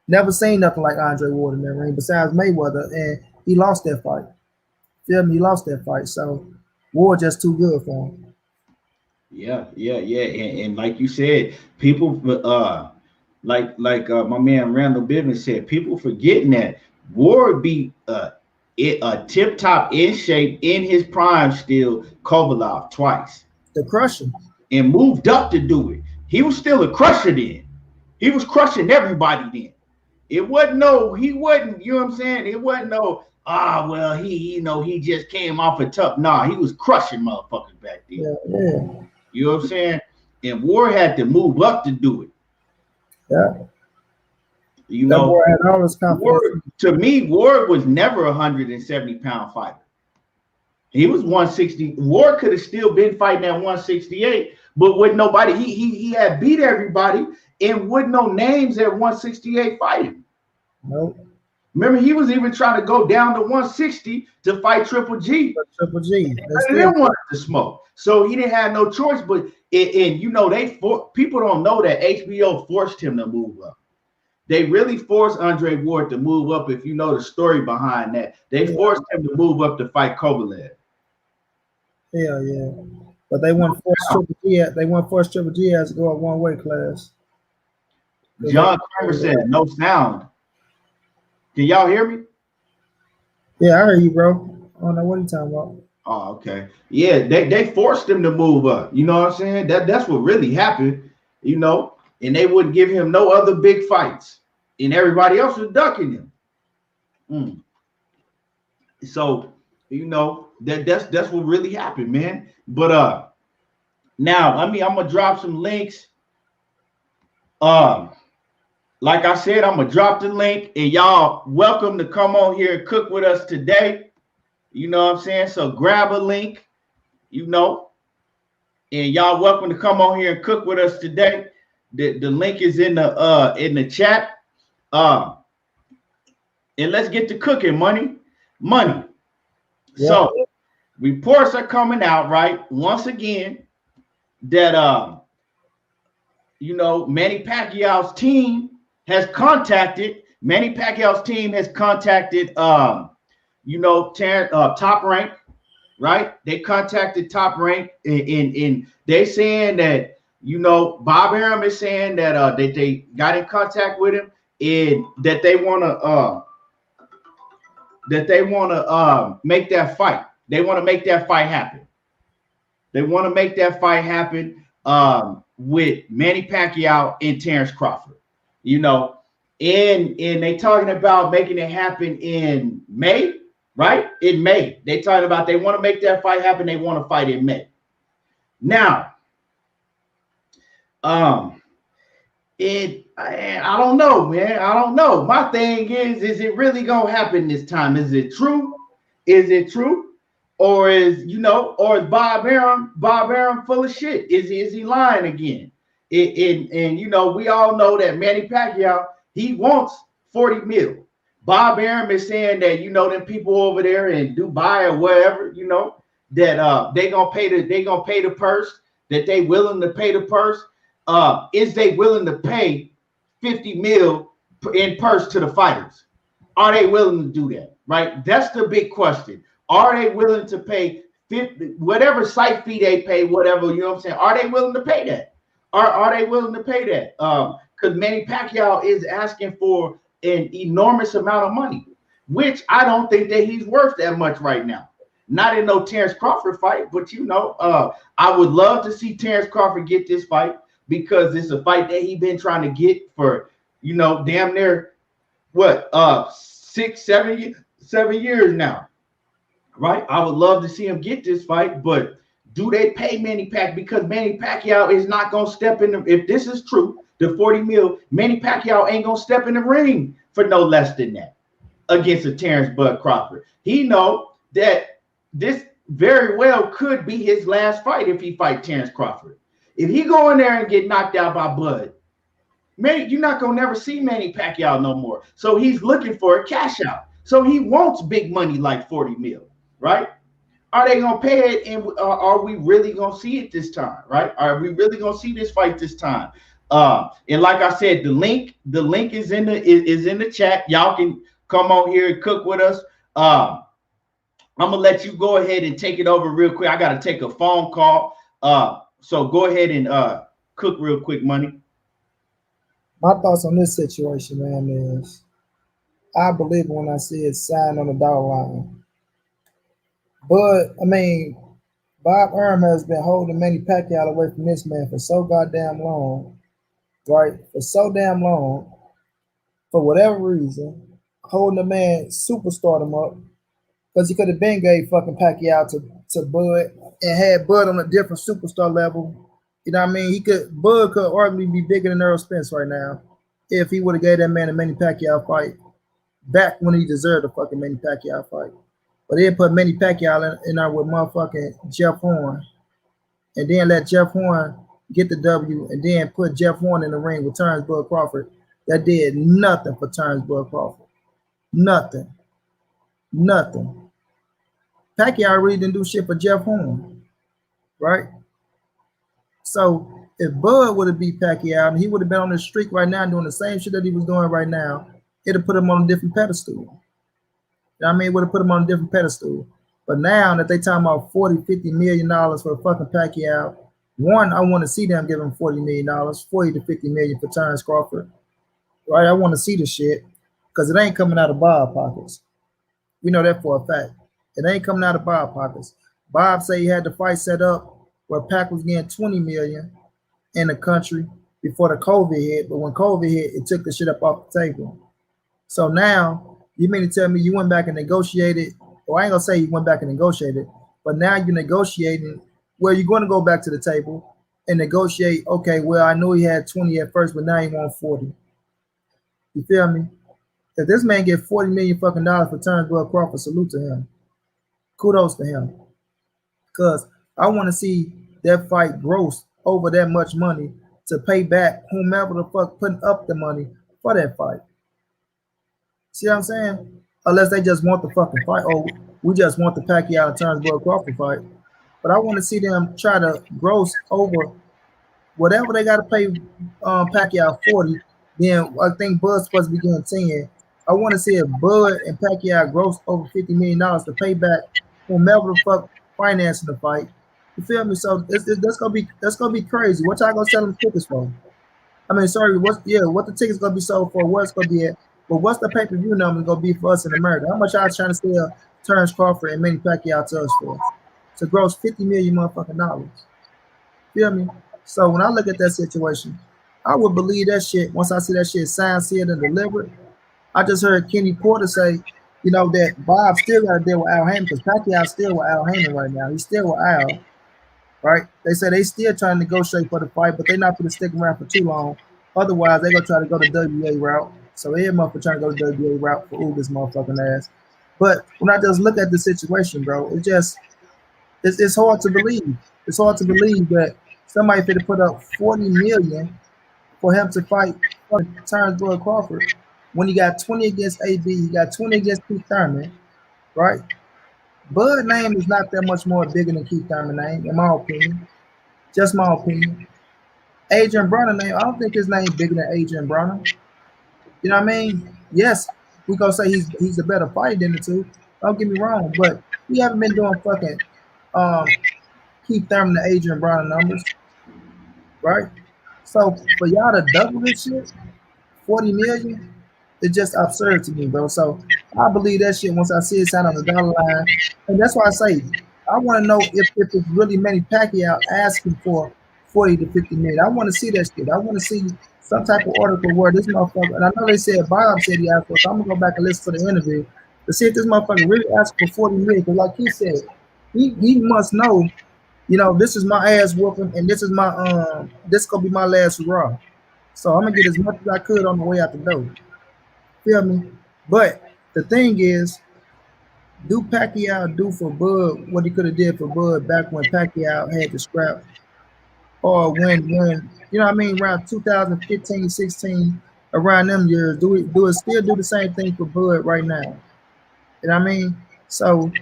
Never seen nothing like Andre Ward in that ring besides Mayweather, and he lost that fight. Feel me? He lost that fight. So Ward just too good for him. Yeah. And like you said, people like my man Randall Bivens said, people forgetting that Ward beat a tip top in shape in his prime still Kovalev twice. The crusher. And moved up to do it. He was still a crusher then. He was crushing everybody then. It wasn't he wasn't, you know what I'm saying? It wasn't he just came off a tough. Nah, he was crushing motherfuckers back then. Yeah. You know what I'm saying? And Ward had to move up to do it. Yeah. You know, Ward had all his confidence. To me, Ward was never a 170-pound fighter. He was 160. Ward could have still been fighting at 168, but with nobody, he had beat everybody and with no names at 168 fighting. Nope. Remember, he was even trying to go down to 160 to fight Triple G. Triple G. They didn't want to smoke, so he didn't have no choice. But and you know, people don't know that HBO forced him to move up. They really forced Andre Ward to move up. If you know the story behind that, they forced him to move up to fight Kovalev. Yeah. But they want to force Triple G. They want to force Triple G as to go up one weight class. John Kramer said no sound. Can y'all hear me? Yeah, I hear you, bro. I don't know what you're talking about. Oh, okay. Yeah, they forced him to move up. You know what I'm saying? That's what really happened, you know, and they wouldn't give him no other big fights. And everybody else was ducking him. Mm. So, you know, that's what really happened, man. But now I'm gonna drop some links. Um, like I said, I'm gonna drop the link, and y'all welcome to come on here and cook with us today. You know what I'm saying? So grab a link, you know, and y'all welcome to come on here and cook with us today. The link is in the chat. And let's get to cooking, money. Yeah. So reports are coming out, right? Once again, that you know, Manny Pacquiao's team has contacted you know, Top Rank, right? They contacted Top Rank, and they saying that, you know, Bob Arum is saying that they got in contact with him, and that they want to make that fight. They want to make that fight happen. They want to make that fight happen with Manny Pacquiao and Terence Crawford. You know, and they talking about making it happen in May, right? In May. They talking about they want to make that fight happen. They want to fight in May. Now, I don't know, man. I don't know. My thing is it really gonna happen this time? Is it true? Is it true? Or is, you know, or is Bob Arum full of shit? Is he lying again? And you know, we all know that Manny Pacquiao, he wants 40 mil. Bob Arum is saying that, you know, them people over there in Dubai or wherever, you know, that they gonna pay the purse, that they willing to pay the purse. Is they willing to pay 50 mil in purse to the fighters? Are they willing to do that? Right? That's the big question. Are they willing to pay 50, whatever site fee they pay, whatever, you know what I'm saying? Are they willing to pay that? Are they willing to pay that? Because Manny Pacquiao is asking for an enormous amount of money, which I don't think that he's worth that much right now. Not in no Terence Crawford fight, but you know, I would love to see Terence Crawford get this fight, because it's a fight that he's been trying to get for, you know, damn near what, 7 years now. Right? I would love to see him get this fight, but do they pay Manny Pacquiao? Because Manny Pacquiao is not going to step in if this is true, the 40 mil, Manny Pacquiao ain't going to step in the ring for no less than that against a Terence Bud Crawford. He know that this very well could be his last fight if he fight Terence Crawford. If he go in there and get knocked out by Bud, man, you're not going to never see Manny Pacquiao no more. So he's looking for a cash out. So he wants big money like 40 mil. Right? Are they gonna pay it, and are we really gonna see it this time? Right? Are we really gonna see this fight this time? And like I said, the link is in the chat. Y'all can come on here and cook with us. I'm gonna let you go ahead and take it over real quick. I gotta take a phone call. So go ahead and cook real quick, money. My thoughts on this situation, man, is I believe when I see it signed on the dotted line. But I mean, Bob Arum has been holding Manny Pacquiao away from this man for so goddamn long, right? For so damn long, for whatever reason, holding the man superstardom up, because he could have been gave fucking Pacquiao to Bud and had Bud on a different superstar level. You know what I mean? Bud could arguably be bigger than Errol Spence right now if he would have gave that man a Manny Pacquiao fight back when he deserved a fucking Manny Pacquiao fight. But they put Manny Pacquiao in there with motherfucking Jeff Horn, and then let Jeff Horn get the W, and then put Jeff Horn in the ring with Terence Bud Crawford. That did nothing for Terence Bud Crawford. Nothing. Pacquiao really didn't do shit for Jeff Horn, right? So if Bud would have beat Pacquiao and he would have been on the streak right now doing the same shit that he was doing right now, it'd have put him on a different pedestal. I mean, would have put him on a different pedestal. But now that they talking about $40-50 million for fucking Pacquiao, one, I want to see them give him $40 million, $40 to $50 million for Terence Crawford. Right? I want to see the shit because it ain't coming out of Bob pockets. We know that for a fact. It ain't coming out of Bob pockets. Bob said he had the fight set up where Pac was getting 20 million in the country before the COVID hit, but when COVID hit, it took the shit up off the table. So now you mean to tell me you went back and negotiated? Well, I ain't gonna say you went back and negotiated, but now you're negotiating where you're going to go back to the table and negotiate. Okay, well I knew he had 20 at first, but now he wants 40. You feel me? If this man get 40 million fucking dollars for Terence Crawford, salute to him. Kudos to him. Because I want to see that fight gross over that much money to pay back whomever the fuck putting up the money for that fight. See what I'm saying? Unless they just want the fucking fight. Oh, we just want the Pacquiao and Terence Crawford fight. But I want to see them try to gross over whatever they got to pay Pacquiao 40. Then I think Bud's supposed to be getting 10. I want to see if Bud and Pacquiao gross over $50 million to pay back whomever the fuck financing the fight. You feel me? So that's gonna be crazy. What y'all gonna sell them tickets for? I mean, sorry, what the tickets gonna be sold for? What's gonna be at? But what's the pay-per-view number gonna be for us in America? How much y'all trying to sell Terence Crawford and Manny Pacquiao to us for? To gross 50 million motherfucking dollars. Feel me? So when I look at that situation, I would believe that shit once I see that shit signed, sealed, and delivered. I just heard Kenny Porter say, you know, that Bob still got to deal with Al Heyman because Pacquiao's still with Al Heyman right now. He's still with Al, right? They say they still trying to negotiate for the fight, but they're not going to stick around for too long. Otherwise, they're going to try to go the WA route. So they're motherfucker trying to go the WA route for this motherfucking ass. But when I just look at the situation, bro, it's hard to believe. It's hard to believe that somebody could put up 40 million for him to fight Terence Crawford when he got 20 against AB, he got 20 against Keith Thurman, right? Bud name is not that much more bigger than Keith Thurman name, in my opinion. Just my opinion. Adrian Broner name, I don't think his name bigger than Adrian Broner. You know what I mean? Yes, we gonna say he's a better fighter than the two. Don't get me wrong, but we haven't been doing fucking Keith Thurman and Adrian Broner numbers, right? So for y'all to double this shit, 40 million, it's just absurd to me, bro. So I believe that shit once I see it sign on the dollar line. And that's why I say I want to know if it's really Manny Pacquiao asking for 40 to 50 million. I want to see that shit. I want to see some type of article where this motherfucker, and I know they said Bob said he asked for, so I'm gonna go back and listen to the interview to see if this motherfucker really asked for 40 million. Because like he said, he must know, you know, this is my ass whooping and this is my this gonna be my last hurrah. So I'm gonna get as much as I could on the way out the door. Feel me? But the thing is, do Pacquiao do for Bud what he could have did for Bud back when Pacquiao had the scrap? Or when you know what I mean, around 2015, 16, around them years, do it still do the same thing for Bud right now? You know what I mean? So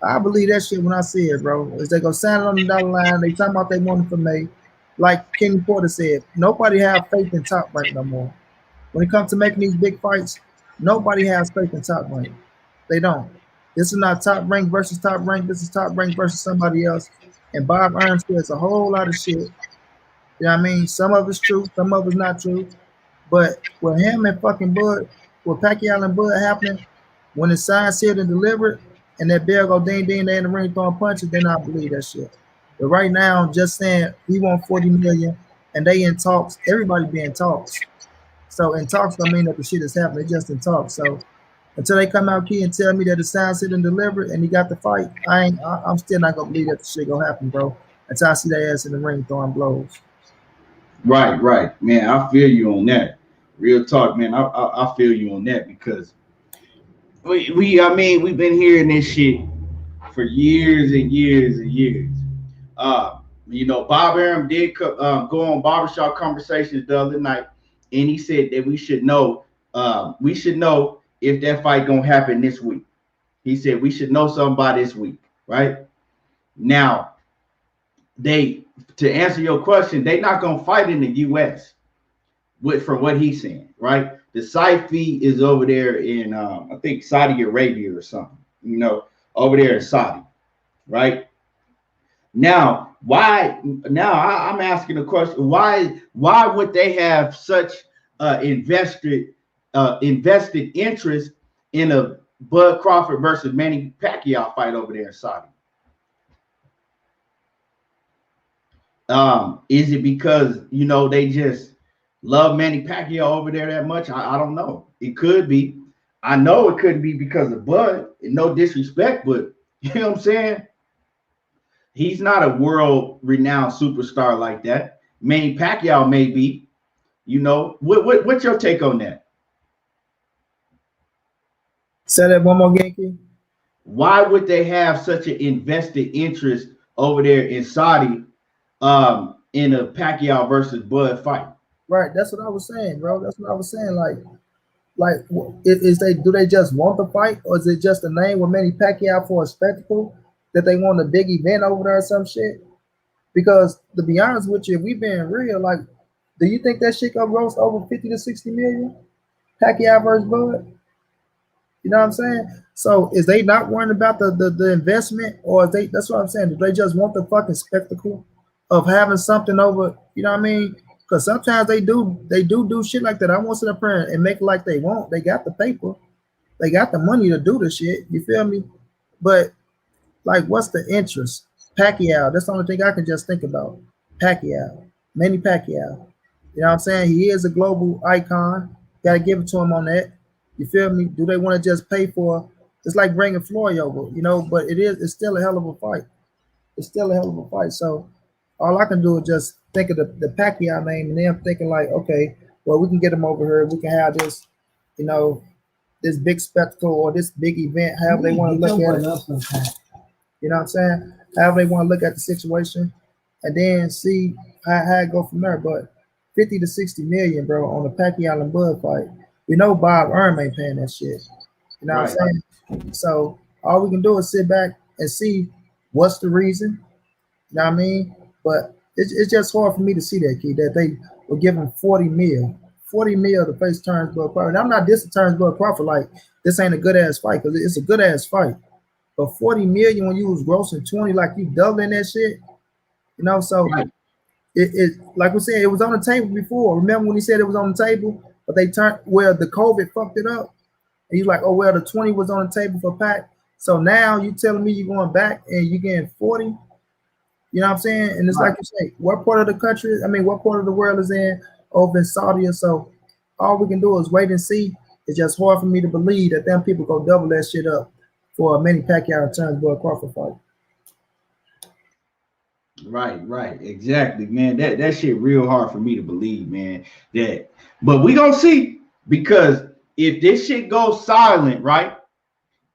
I believe that shit when I see it, bro. Is they go sign it on the dollar line, they talking about they want it for May. Like Kenny Porter said, nobody have faith in Top Rank no more. When it comes to making these big fights, nobody has faith in Top Rank. They don't. This is not Top Rank versus Top Rank. This is Top Rank versus somebody else. And Bob Earns says a whole lot of shit. You know what I mean? Some of it's true, some of it's not true. But with him and fucking Bud, with Pacquiao and Bud happening, when it's signed, sealed, and delivered, and that bell go ding ding, they in the ring throwing punches, then I believe that shit. But right now, just saying he want 40 million and they in talks, everybody be in talks. So in talks don't mean that the shit is happening, just in talks. So until they come out here and tell me that the signed, sealed, and delivered and he got the fight, I'm still not gonna believe that the shit gonna happen, bro. Until I see their ass in the ring throwing blows. Right, man. I feel you on that. Real talk, man. I feel you on that because I mean, we've been hearing this shit for years and years and years. You know, Bob Arum did go on Barbershop Conversations the other night, and he said that we should know if that fight gonna happen this week. He said we should know something by this week, right? Now, to answer your question, they not gonna fight in the U.S. From what he's saying, right? The site fee is over there in I think Saudi Arabia or something, you know, over there in Saudi, right? Now, why? Now I'm asking the question: Why would they have such invested interest in a Bud Crawford versus Manny Pacquiao fight over there in Saudi? Is it because they just love Manny Pacquiao over there that much? I don't know. It could be. I know it couldn't be because of Bud. No disrespect, but you know what I'm saying? He's not a world-renowned superstar like that. Manny Pacquiao may be. What's your take on that? Say that one more again, Key. Why would they have such an invested interest over there in Saudi in a Pacquiao versus Bud fight? Right, that's what I was saying, bro. That's what I was saying. Like, is they do they just want the fight, or is it just a name with Manny Pacquiao for a spectacle that they want a big event over there or some shit? Because to be honest with you, if we being real, like, do you think that shit gonna roast over 50 to 60 million? Pacquiao versus Bud? You know what I'm saying? So is they not worrying about the investment, or is they? That's what I'm saying. Do they just want the fucking spectacle of having something over? You know what I mean? Because sometimes they do shit like that. I want to sit up here and make it like they want. They got the paper, they got the money to do the shit. You feel me? But like, what's the interest? Pacquiao. That's the only thing I can just think about. Pacquiao, Manny Pacquiao. You know what I'm saying? He is a global icon. Got to give it to him on that. You feel me? Do they want to just pay for? It's like bringing Floyd over, but it's still a hell of a fight. It's still a hell of a fight. So all I can do is just think of the Pacquiao name, and then I'm thinking like, okay, well, we can get him over here. We can have this, this big spectacle or this big event, however they want to look at it. You know what I'm saying? However they want to look at the situation, and then see how it go from there. But 50 to 60 million, bro, on the Pacquiao and Bud fight. We know Bob Earn ain't paying that shit. You know what I'm saying? So all we can do is sit back and see what's the reason. You know what I mean? But it's just hard for me to see that, kid, that they will give him 40 mil to face Terence Bud Crawford. And I'm not dissing Terence Bud Crawford like this ain't a good ass fight, because it's a good ass fight. But 40 million when you was grossing 20, like you doubling that shit, so it like we said, it was on the table before. Remember when he said it was on the table, but they turned where the COVID fucked it up. And he's like, oh well, the 20 was on the table for Pac. So now you telling me you're going back and you're getting 40. You know what I'm saying? And it's like you say, what part of the country, what part of the world is in over in Saudi? And so all we can do is wait and see. It's just hard for me to believe that them people go double that shit up for a Manny Pacquiao and Terence Bud Crawford fight. Right, exactly, man. That shit real hard for me to believe, man. But we gonna see, because if this shit goes silent, right?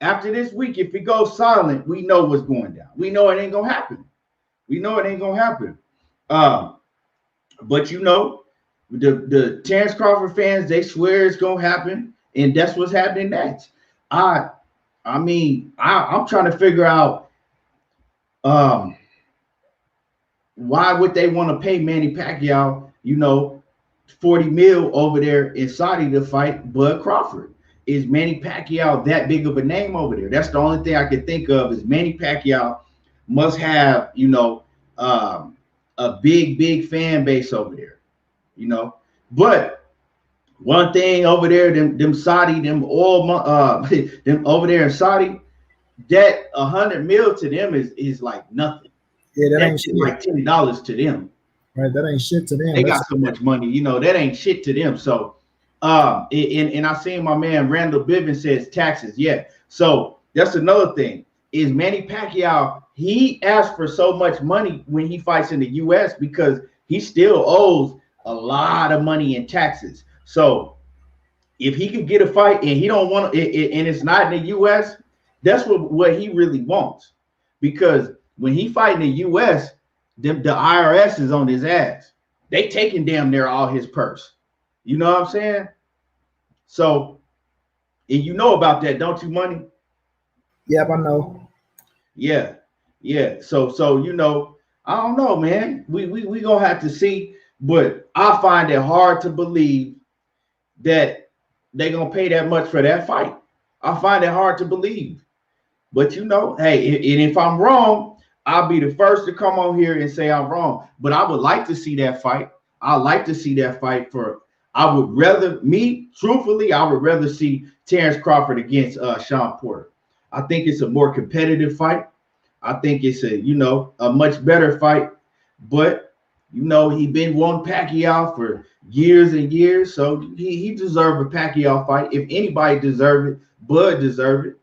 After this week, if it goes silent, we know what's going down. We know it ain't gonna happen. But the Terence Crawford fans, they swear it's gonna happen, and that's what's happening next. I'm trying to figure out why would they want to pay Manny Pacquiao, 40 mil over there in Saudi to fight Bud Crawford? Is Manny Pacquiao that big of a name over there? That's the only thing I could think of, is Manny Pacquiao must have, a big fan base over there, But one thing over there, them Saudi, them over there in Saudi, that 100 mil to them is like nothing. Yeah, that ain't shit. Like $10 to them. Right, that ain't shit to them. They got so much money, that ain't shit to them. So, and I seen my man Randall Bivens says taxes. Yeah, so that's another thing. Is Manny Pacquiao? He asked for so much money when he fights in the U.S. because he still owes a lot of money in taxes. So, if he can get a fight and he don't want it, and it's not in the U.S., that's what he really wants, because when he fight in the U.S., the IRS is on his ass. They taking damn near all his purse. You know what I'm saying? So, and you know about that, don't you, Money? Yep, I know. Yeah. So I don't know, man. We gonna have to see, but I find it hard to believe that they gonna pay that much for that fight. I find it hard to believe. But hey, and if I'm wrong, I'll be the first to come on here and say I'm wrong. But I would like to see that fight. I like to see that fight I would rather see Terence Crawford against Sean Porter. I think it's a more competitive fight. I think it's a much better fight. But You know, he been wanting Pacquiao for years and years, so he deserved a Pacquiao fight. If anybody deserved it, Bud deserved it.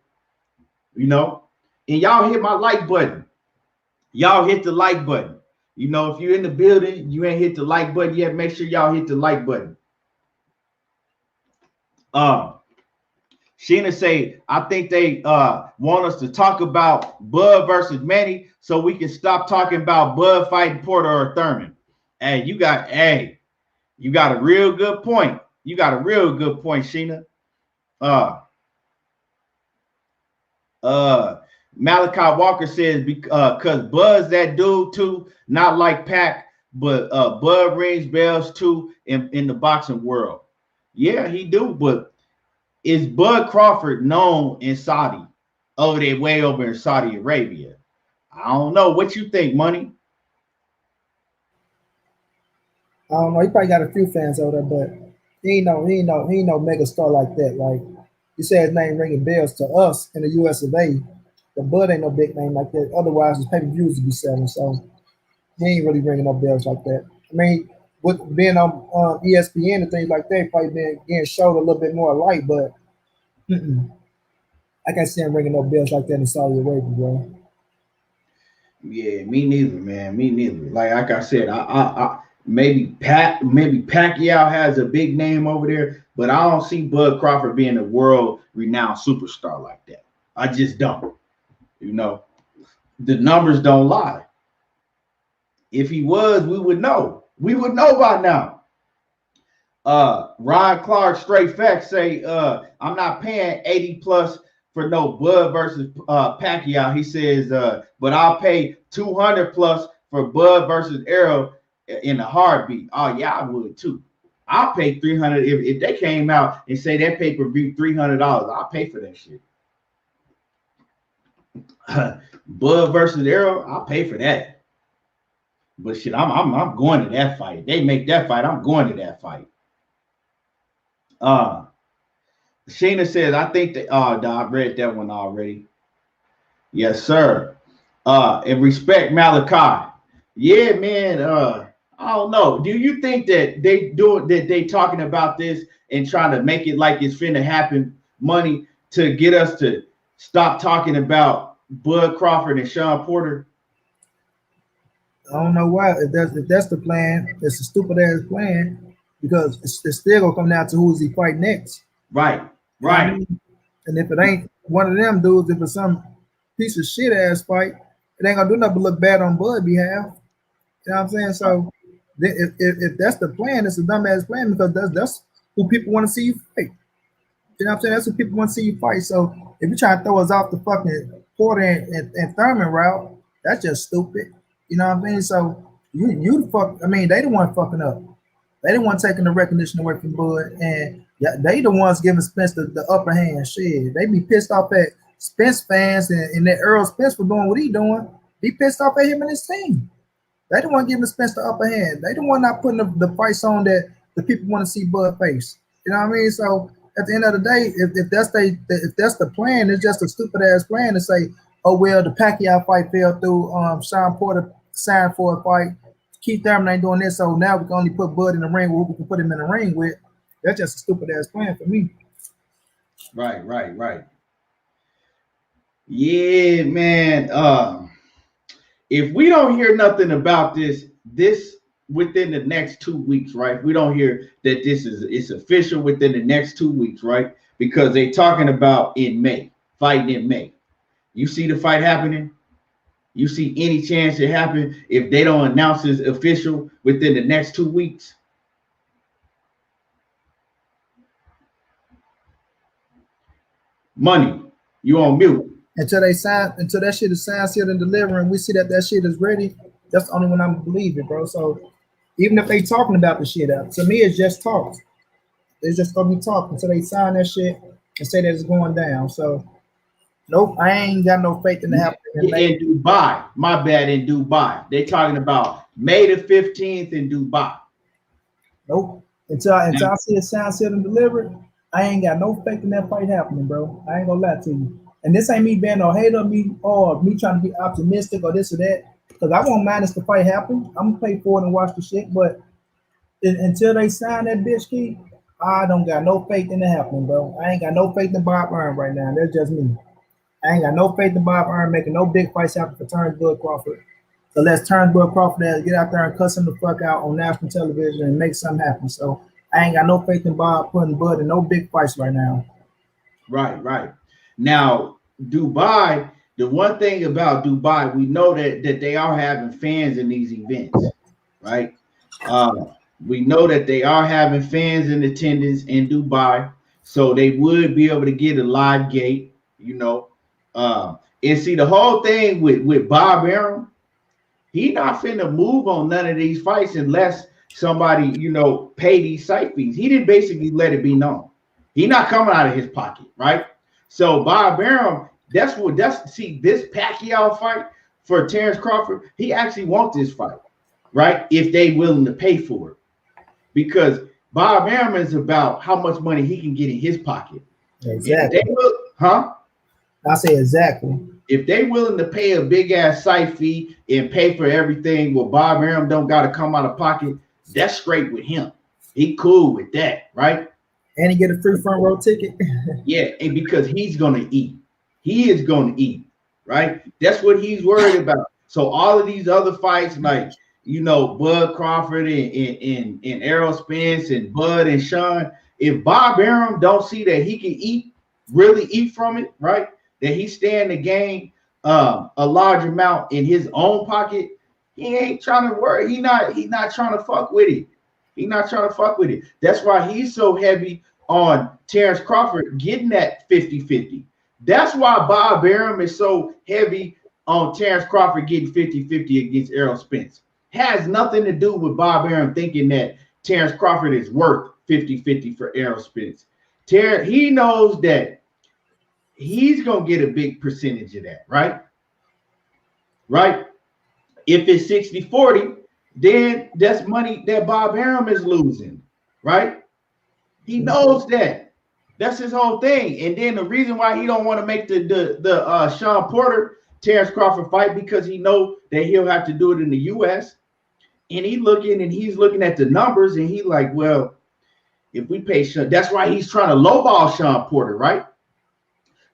You know, and y'all hit my like button. Y'all hit the like button. You know, if you're in the building, you ain't hit the like button yet, make sure y'all hit the like button. Sheena say, I think they want us to talk about Bud versus Manny so we can stop talking about Bud fighting Porter or Thurman. Hey, you got a real good point. You got a real good point, Sheena. Malachi Walker says because Bud's that dude too, not like Pac, but Bud rings bells too in the boxing world. Yeah, he do, but is Bud Crawford known in Saudi, way over in Saudi Arabia? I don't know. What you think, Money? I don't know. He probably got a few fans over there, but he ain't no mega star like that. Like you said, his name ringing bells to us in the US of A. The Bud ain't no big name like that. Otherwise, his pay-per-views would be selling. So he ain't really ringing no bells like that. I mean, with being on ESPN and things like that, probably been getting showed a little bit more light, but I can't see him ringing no bells like that in Saudi Arabia, bro. Yeah, me neither, man. Me neither. Like I said, I maybe Pacquiao has a big name over there, but I don't see Bud Crawford being a world-renowned superstar like that. I just don't. You know, the numbers don't lie. If he was, we would know. We would know by now. Ron Clark, straight facts say, I'm not paying 80 plus for no Bud versus Pacquiao. He says, but I'll pay 200 plus for Bud versus Errol in a heartbeat. Oh yeah, I would too. I'll pay 300 if they came out and say that pay-per-view $300. I'll pay for that shit. Bud versus Errol, I'll pay for that. But shit, I'm going to that fight. If they make that fight, I'm going to that fight. Sheena says, I think that I read that one already. Yes, sir. And respect Malachi. Yeah, man. I don't know. Do you think that they talking about this and trying to make it like it's finna happen, Money, to get us to stop talking about Bud Crawford and Sean Porter? I don't know why. If that's the plan, it's a stupid ass plan because it's still gonna come down to who's he fight next. Right. And if it ain't one of them dudes, if it's some piece of shit ass fight, it ain't gonna do nothing but look bad on Bud's behalf. You know what I'm saying? So if that's the plan, it's a dumb ass plan because that's who people want to see you fight. You know what I'm saying? That's who people want to see you fight. So if you try to throw us off the fucking Porter and Thurman route, that's just stupid. You know what I mean? So you fuck. I mean, they the one fucking up. They the one taking the recognition away from Bud, and they the ones giving Spence the upper hand. Shit, they be pissed off at Spence fans and that Earl Spence for doing what he doing. Be pissed off at him and his team. They the one giving Spence the upper hand. They the one not putting the fights on that the people want to see Bud face. You know what I mean? So at the end of the day, if that's the plan, it's just a stupid ass plan to say, oh well, the Pacquiao fight fell through. Sean Porter signed for a fight. Keith Thurman ain't doing this, so now we can only put Bud in the ring where we can put him in the ring with. That's just a stupid ass plan for me. Right. Yeah, man. If we don't hear nothing about this within the next 2 weeks, right? We don't hear that it's official within the next 2 weeks, right? Because they talking about in May, fighting in May. You see the fight happening? You see any chance it happen if they don't announce it's official within the next 2 weeks? Money, you on mute. Until that shit is signed, sealed, and delivered, and we see that shit is ready, that's the only one I'm believing, bro. So even if they talking about the shit out, to me it's just talk. It's just gonna be talking until they sign that shit and say that it's going down. So nope, I ain't got no faith in the happening in Dubai. My bad, in Dubai. They talking about May the 15th in Dubai. Nope. Until I see it signed, sealed, and delivered, I ain't got no faith in that fight happening, bro. I ain't gonna lie to you. And this ain't me being no hater of me or me trying to be optimistic or this or that. Because I won't mind if the fight happen. I'm gonna pay for it and watch the shit. But until they sign that bitch key, I don't got no faith in it happening, bro. I ain't got no faith in Bob Earn right now. That's just me. I ain't got no faith in Bob Earn making no big fights happen for Terence Crawford. So let's Crawford get out there and cuss him the fuck out on national television and make something happen. So I ain't got no faith in Bob putting Bud in no big fights right now. Right. Now, Dubai, the one thing about Dubai, we know that they are having fans in these events, right? We know that they are having fans in attendance in Dubai, so they would be able to get a live gate, you know. And see, the whole thing with Bob Arum, he not finna move on none of these fights unless somebody, you know, pay these site fees. He didn't basically let it be known. He not coming out of his pocket, right? So Bob Arum, that's this Pacquiao fight for Terence Crawford, he actually wants this fight, right? If they willing to pay for it. Because Bob Arum is about how much money he can get in his pocket. Exactly. I say exactly. If they willing to pay a big ass site fee and pay for everything, well, Bob Arum don't got to come out of pocket. That's straight with him. He cool with that, right? And he get a free front row ticket. Yeah, and because he's gonna eat, he is gonna eat, right? That's what he's worried about. So all of these other fights, like you know, Bud Crawford and Errol Spence and Bud and Sean, if Bob Arum don't see that he can really eat from it, right? That he's staying to gain a large amount in his own pocket, he ain't trying to worry. He not trying to fuck with it. He's not trying to fuck with it. That's why he's so heavy on Terence Crawford getting that 50-50. That's why Bob Arum is so heavy on Terence Crawford getting 50-50 against Errol Spence. Has nothing to do with Bob Arum thinking that Terence Crawford is worth 50-50 for Errol Spence. He knows that he's going to get a big percentage of that, right? Right? If it's 60-40, then that's money that Bob Arum is losing, right? He knows that. That's his whole thing. And then the reason why he don't want to make the Sean Porter Terence Crawford fight, because he know that he'll have to do it in the U.S. And he's looking at the numbers, and he like, well, if we pay Sean, that's why he's trying to lowball Sean Porter, right?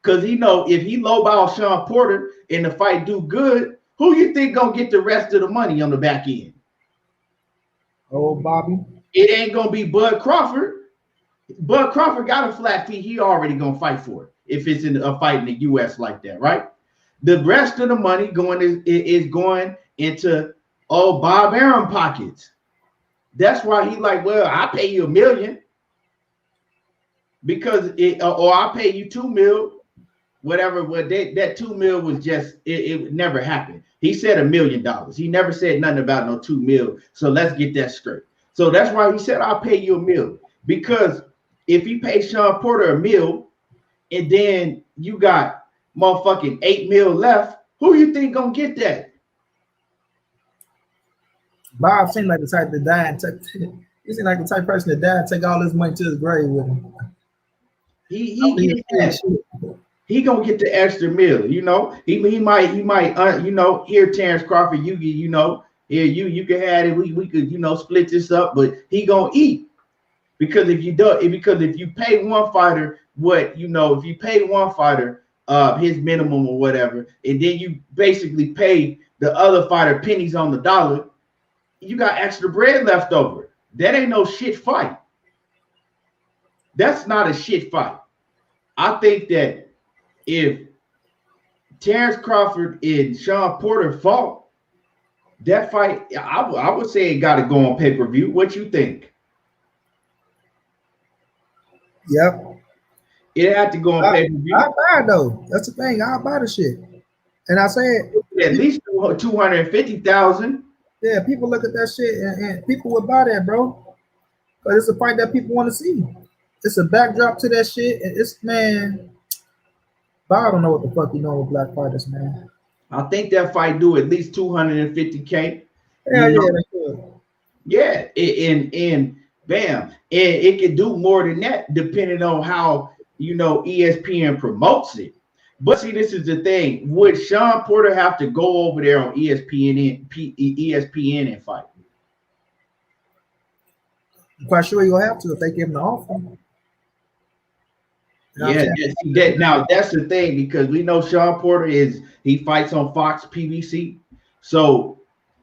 Because he know if he lowball Sean Porter and the fight do good, who you think gonna get the rest of the money on the back end? Oh, Bobby. It ain't gonna be Bud Crawford. Bud Crawford got a flat fee. He already gonna fight for it if it's in a fight in the U.S. like that, right? The rest of the money is going into Bob Arum pockets. That's why he like, well, I pay you $1 million because or I pay you $2 million, whatever. But that $2 million was just it never happened. He said $1 million. He never said nothing about no $2 million. So let's get that straight. So that's why he said I'll pay you $1 million, because if he pays Sean Porter $1 million and then you got motherfucking $8 million left, who you think gonna get that? Bob seemed like the type to die and he seemed like the type of person to die and take all his money to his grave with him. He gonna get the extra $1 million, you know. He might you know, here Terence Crawford, you get, you know, here you can have it. We could, you know, split this up, but he gonna eat. Because if you pay one fighter his minimum or whatever, and then you basically pay the other fighter pennies on the dollar, you got extra bread left over. That ain't no shit fight. That's not a shit fight. I think that if Terence Crawford and Sean Porter fought, that fight, I would say it got to go on pay-per-view. What you think? Yep. It had to go on pay-per-view. I buy it though. That's the thing. I'll buy the shit. And I said at least 250,000. Yeah, people look at that shit and people would buy that, bro. But it's a fight that people want to see. It's a backdrop to that shit. And it's, man, but I don't know what the fuck you know with black fighters, man. I think that fight do at least 250K. Hell yeah, they could. Yeah, and bam, and it could do more than that depending on how, you know, ESPN promotes it. But see, this is the thing. Would Sean Porter have to go over there on ESPN and fight? I'm quite sure you'll have to if they give him the offer. Yeah, now that's the thing, because we know Sean Porter he fights on Fox PBC. So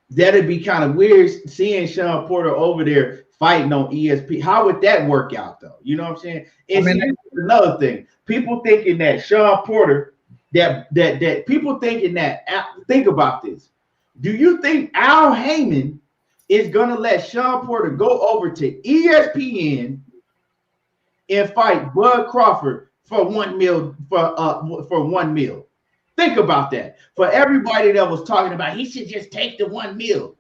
that'd be kind of weird seeing Sean Porter over there fighting on ESP. How would that work out though? You know what I'm saying? And another thing, people thinking that Sean Porter, that people thinking that, think about this. Do you think Al Heyman is gonna let Sean Porter go over to ESPN and fight Bud Crawford for $1 million for $1 million? Think about that. For everybody that was talking about he should just take the $1 million,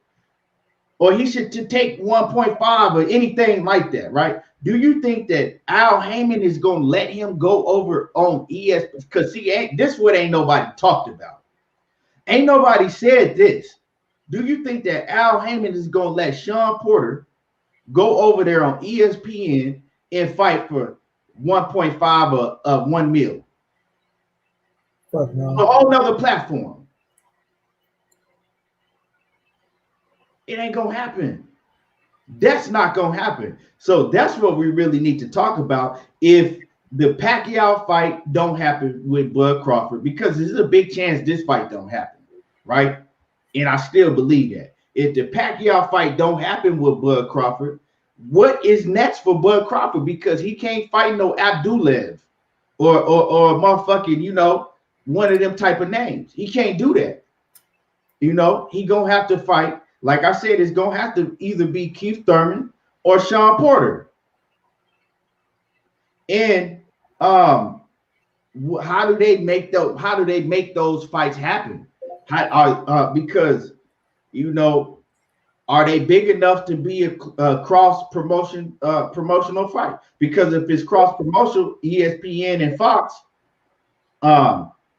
or he should take 1.5 or anything like that, right? Do you think that Al Heyman is going to let him go over on ESPN? Because see, this what ain't nobody talked about. Ain't nobody said this. Do you think that Al Heyman is going to let Sean Porter go over there on ESPN and fight for 1.5 of $1 million? Fuck no. A whole nother platform. It ain't gonna happen. That's not gonna happen. So that's what we really need to talk about. If the Pacquiao fight don't happen with Bud Crawford, because there's a big chance this fight don't happen, right? And I still believe that. If the Pacquiao fight don't happen with Bud Crawford, what is next for Bud Crawford? Because he can't fight no Abdulaev or motherfucking, you know, one of them type of names. He can't do that. You know, he gonna have to fight. Like I said, it's gonna have to either be Keith Thurman or Sean Porter. And how do they make those fights happen? Because, you know, are they big enough to be a cross promotional fight? Because if it's cross promotional, ESPN and Fox,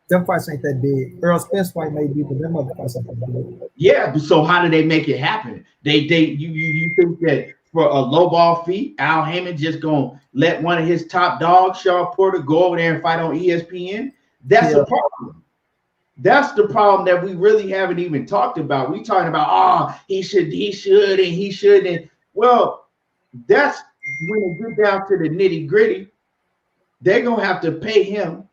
them fights ain't that big. Earl Spence fight may be, but them other fights ain't that big. Yeah, so how do they make it happen? You think that for a low ball fee, Al Heyman just gonna let one of his top dogs, Sean Porter, go over there and fight on ESPN? That's a problem. That's the problem that we really haven't even talked about. We talking about, he should, and he shouldn't. Well, that's when it get down to the nitty gritty. They're gonna have to pay him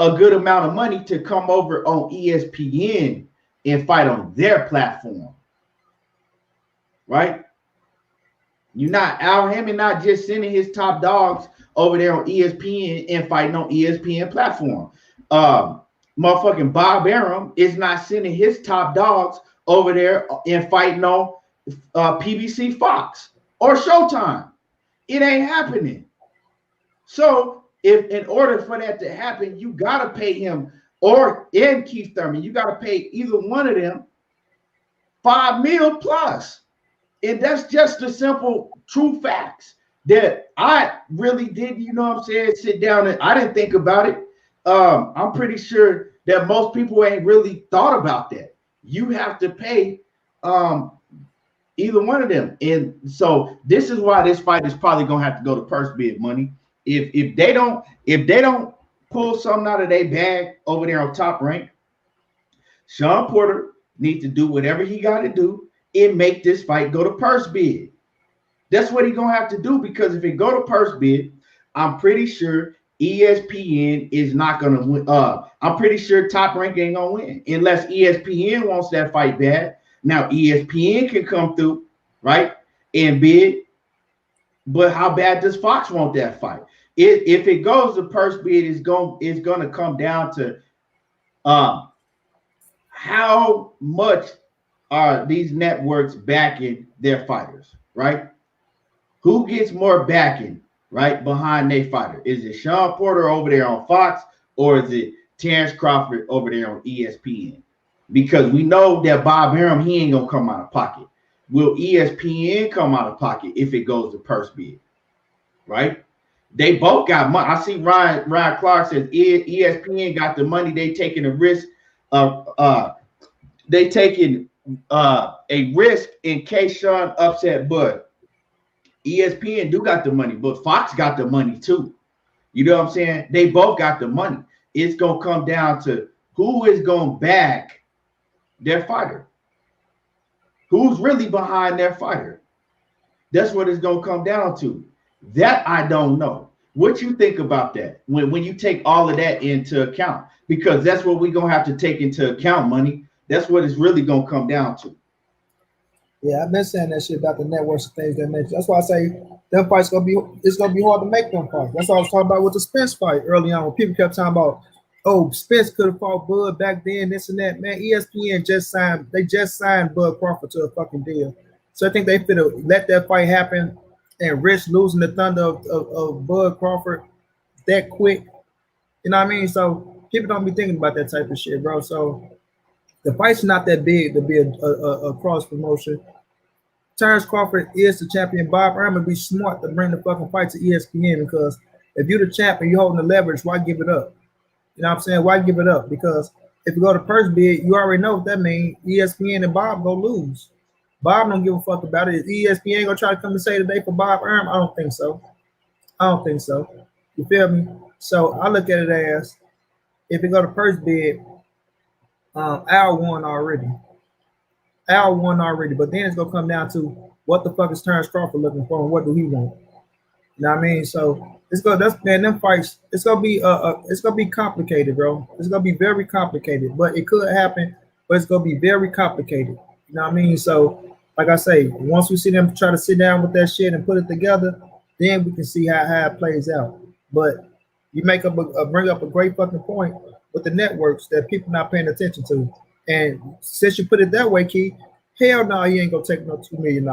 a good amount of money to come over on ESPN and fight on their platform, right? Al Heyman not just sending his top dogs over there on ESPN and fighting on ESPN platform. Motherfucking Bob Arum is not sending his top dogs over there and fighting on PBC Fox or Showtime. It ain't happening. So if in order for that to happen, you gotta pay him and Keith Thurman, you gotta pay either one of them $5 million plus. And that's just the simple true facts that I really did, you know what I'm saying, sit down and I didn't think about it. I'm pretty sure that most people ain't really thought about that. You have to pay either one of them. And so this is why this fight is probably gonna have to go to purse bid money. If they don't pull something out of their bag over there on Top Rank, Sean Porter needs to do whatever he got to do and make this fight go to purse bid. That's what he's gonna have to do, because if it go to purse bid, I'm pretty sure ESPN is not gonna win. I'm pretty sure Top Rank ain't gonna win unless ESPN wants that fight bad. Now ESPN can come through, right, and bid. But how bad does Fox want that fight? If it goes to purse bid, it's going to come down to how much are these networks backing their fighters, right? Who gets more backing, right, behind their fighter? Is it Sean Porter over there on Fox, or is it Terence Crawford over there on ESPN? Because we know that Bob Arum, he ain't going to come out of pocket. Will ESPN come out of pocket if it goes to purse bid, right? They both got money. I see Ryan Clark says ESPN got the money. They taking a risk of they taking a risk in case Sean upset Bud. ESPN do got the money, but Fox got the money too. You know what I'm saying? They both got the money. it's gonna come down to who is gonna back their fighter. Who's really behind their fighter? That's what it's gonna come down to. That I don't know. What you think about that when you take all of that into account? Because that's what we're gonna have to take into account, money. That's what it's really gonna come down to. Yeah, I've been saying that shit about the networks and things that mentioned. That's why I say them fights it's gonna be hard to make them fights. That's what I was talking about with the Spence fight early on when people kept talking about, oh, Spence could have fought Bud back then, this and that. Man, ESPN just signed Bud Crawford to a fucking deal. So I think they could have let that fight happen and risk losing the thunder of Bud Crawford that quick. You know what I mean? So people don't be thinking about that type of shit, bro. So the fight's not that big to be a cross promotion. Terence Crawford is the champion. Bob Arum would be smart to bring the fucking fight to ESPN because if you're the champion, you're holding the leverage, why give it up? You know what I'm saying? Why give it up? Because if you go to purse bid, you already know what that means. ESPN and Bob go lose. Bob don't give a fuck about it. Is ESPN gonna try to come and say today for Bob Arum? I don't think so. You feel me? So I look at it as if you go to purse bid, Al won already. But then it's gonna come down to what the fuck is Terence Crawford looking for and what do he want? You know what I mean? So them fights, it's gonna be complicated, bro. It's gonna be very complicated, but it could happen, but it's gonna be very complicated. You know what I mean? So, like I say, once we see them try to sit down with that shit and put it together, then we can see how it plays out. But you bring up a great fucking point with the networks that people not paying attention to. And since you put it that way, Key, hell no, he ain't gonna take no $2 million.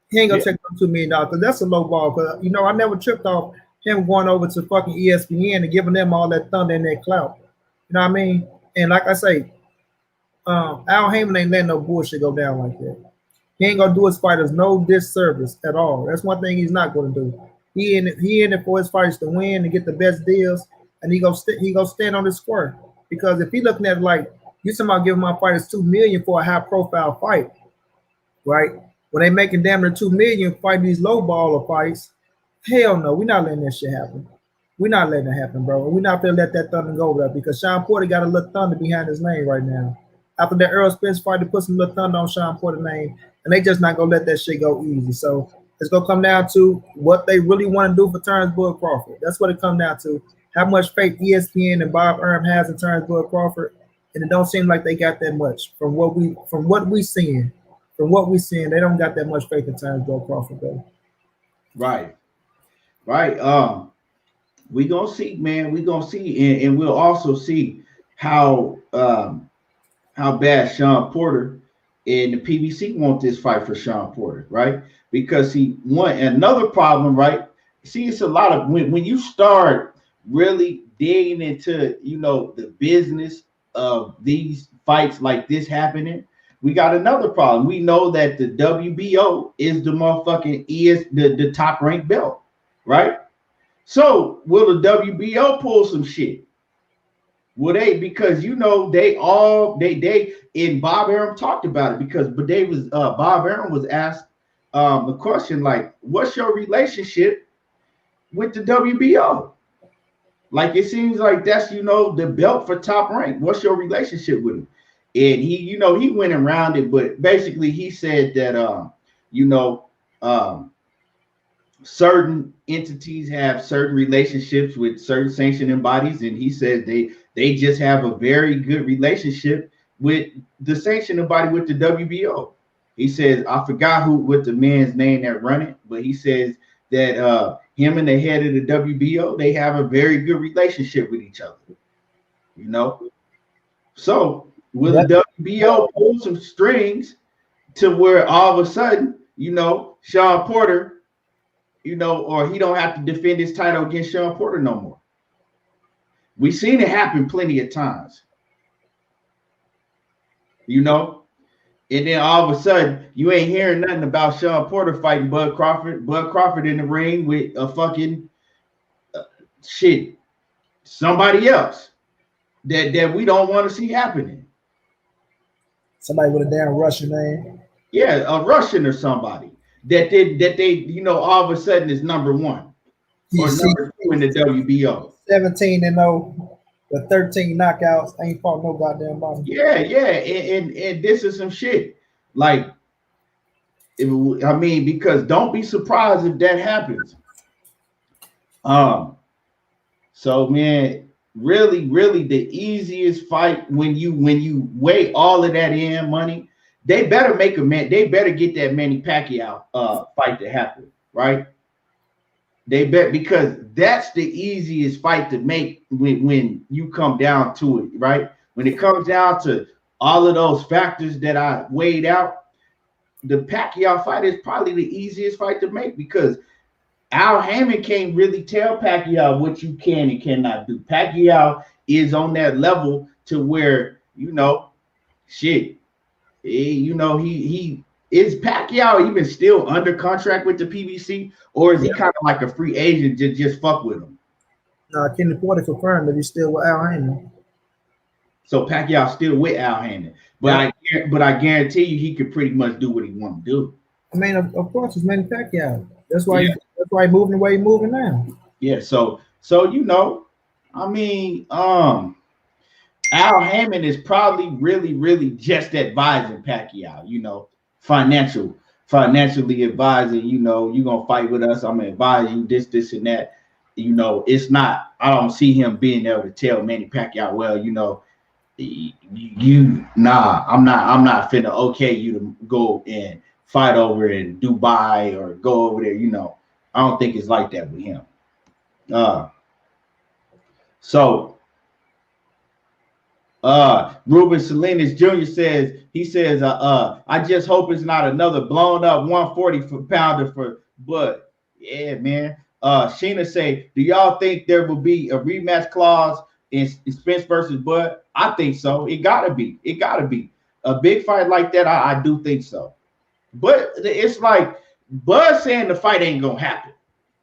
He ain't gonna take no $2 million because that's a low ball. Because I never tripped off him going over to fucking ESPN and giving them all that thunder and that clout. You know what I mean? And like I say, Al Heyman ain't letting no bullshit go down like that. He ain't gonna do his fighters no disservice at all. That's one thing he's not gonna do. He in it for his fighters to win and get the best deals, and he gonna stand on the square. Because if he looking at it like you talking about giving my fighters $2 million for a high profile fight, right? When they making damn near $2 million fighting these low baller fights, hell no, we're not letting that shit happen. We're not letting it happen, bro. We're not gonna let that thunder go over there because Sean Porter got a little thunder behind his name right now. After that Earl Spence fight, they put some little thunder on Sean Porter's name, and they just not gonna let that shit go easy. So it's gonna come down to what they really want to do for Terence Bud Crawford. That's what it comes down to. How much faith ESPN and Bob Arum has in Terence Bud Crawford, and it don't seem like they got that much from what we seeing. They don't got that much faith in Terence Bud Crawford, though. Right. We gonna see, man. We gonna see, and we'll also see how bad Sean Porter and the PBC want this fight for Sean Porter, right? Because he won. Another problem, right? See, it's a lot of when you start really digging into the business of these fights like this happening, we got another problem. We know that the WBO is the motherfucking the top ranked belt, right? So will the WBO pull some shit? Will they? Because they and Bob Arum talked about it because Bob Arum was asked the question like, what's your relationship with the WBO? Like it seems like that's the belt for top rank. What's your relationship with him? And he went around it, but basically he said that certain entities have certain relationships with certain sanctioning bodies, and he said they just have a very good relationship with the sanctioning body with the WBO. He says, I forgot what the man's name that run it, but he says that him and the head of the WBO, they have a very good relationship with each other. So will the WBO pull some strings to where all of a sudden, Sean Porter, or he don't have to defend his title against Sean Porter no more? We've seen it happen plenty of times. And then all of a sudden, you ain't hearing nothing about Sean Porter fighting Bud Crawford. Bud Crawford in the ring with a fucking somebody else that we don't want to see happening. Somebody with a damn Russian name. Yeah, a Russian or somebody that they all of a sudden is number one or number two in the WBO. 17-0. With 13 knockouts, ain't fought no goddamn body. Yeah, yeah, and this is some shit. Like, I mean, because don't be surprised if that happens. So man, really, really, the easiest fight when you weigh all of that in money, they better make a man. They better get that Manny Pacquiao fight to happen, right? They bet because that's the easiest fight to make when you come down to it, right? When it comes down to all of those factors that I weighed out, the Pacquiao fight is probably the easiest fight to make because Al Hammond can't really tell Pacquiao what you can and cannot do. Pacquiao is on that level to where, shit, he is Pacquiao even still under contract with the PBC, or is he kind of like a free agent to just fuck with him? Kenny Porter confirmed that he's still with Al Hammond. So Pacquiao still with Al Hammond, but I guarantee you he could pretty much do what he want to do. I mean, of course, it's Manny Pacquiao. That's why. Yeah. That's why he's moving the way he's moving now. Yeah. So I mean, Al Hammond is probably really, really just advising Pacquiao. Financially advising. You're gonna fight with us. I'm gonna advise you this, and that. It's not. I don't see him being able to tell Manny Pacquiao, well, I'm not finna okay you to go and fight over in Dubai or go over there. I don't think it's like that with him. Ruben Salinas Jr. says, I just hope it's not another blown up 140 pounder for Bud. Yeah, man. Sheena say, do y'all think there will be a rematch clause in Spence versus Bud? I think so. It gotta be. A big fight like that. I do think so. But it's like Bud saying the fight ain't gonna happen.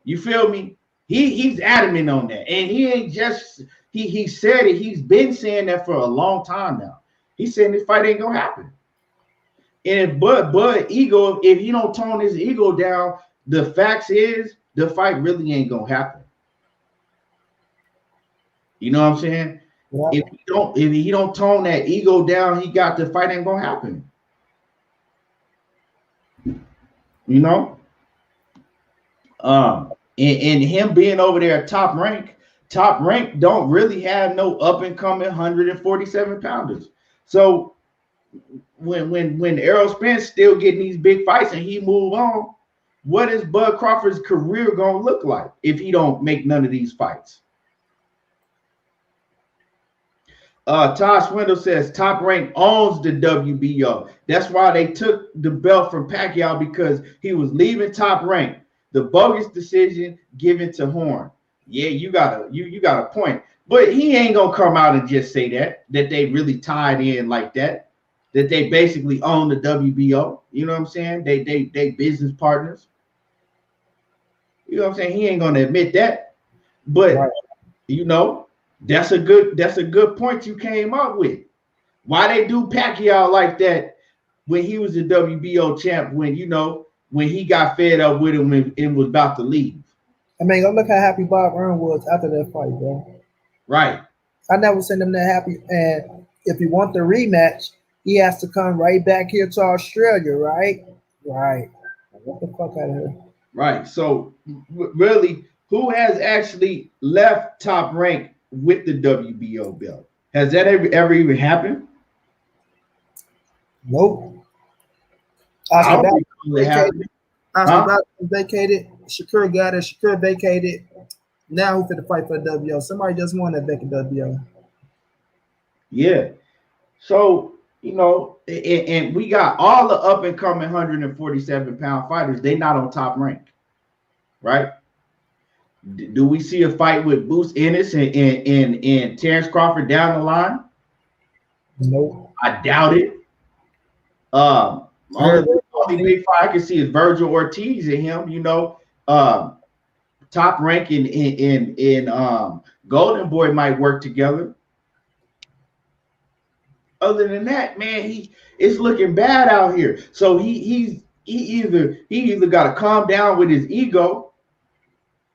You feel me? He's adamant on that, and he ain't just he said it. He's been saying that for a long time now. He's saying this fight ain't gonna happen. And Bud ego, if you don't tone his ego down, the facts is the fight really ain't gonna happen. You know what I'm saying? Yeah. If he don't tone that ego down, the fight ain't gonna happen. And him being over there at top rank don't really have no up and coming 147 pounders. So when Errol Spence still getting these big fights and he move on, what is Bud Crawford's career gonna look like if he don't make none of these fights? Tosh Wendell says Top Rank owns the WBO. That's why they took the belt from Pacquiao, because he was leaving Top Rank. The bogus decision given to Horn. Yeah, you got a point. But he ain't gonna come out and just say that they really tied in like that they basically own the WBO. You know what I'm saying? They business partners. You know what I'm saying? He ain't gonna admit that. But right. That's a good point you came up with. Why they do Pacquiao like that when he was the WBO champ, when he got fed up with him and was about to leave. I mean, go look how happy Bob Earn was after that fight, bro. Right. I never seen him that happy. And if he want the rematch, he has to come right back here to Australia, right? Right. What the fuck out of here? Right. So really, who has actually left Top Rank with the WBO belt? Has that ever even happened? Nope. Vacated. Shakur got it. Shakur vacated. Now who's going to fight for the WBO? Somebody just won that vacant WBO. Yeah. So, and we got all the up and coming 147 pound fighters. They not on Top Rank, right? Do we see a fight with Boots Ennis and Terence Crawford down the line? Nope. I doubt it. Only big fight I can see is Virgil Ortiz and him. Top Rank and Golden Boy might work together. Other than that, man, it's looking bad out here. So he either got to calm down with his ego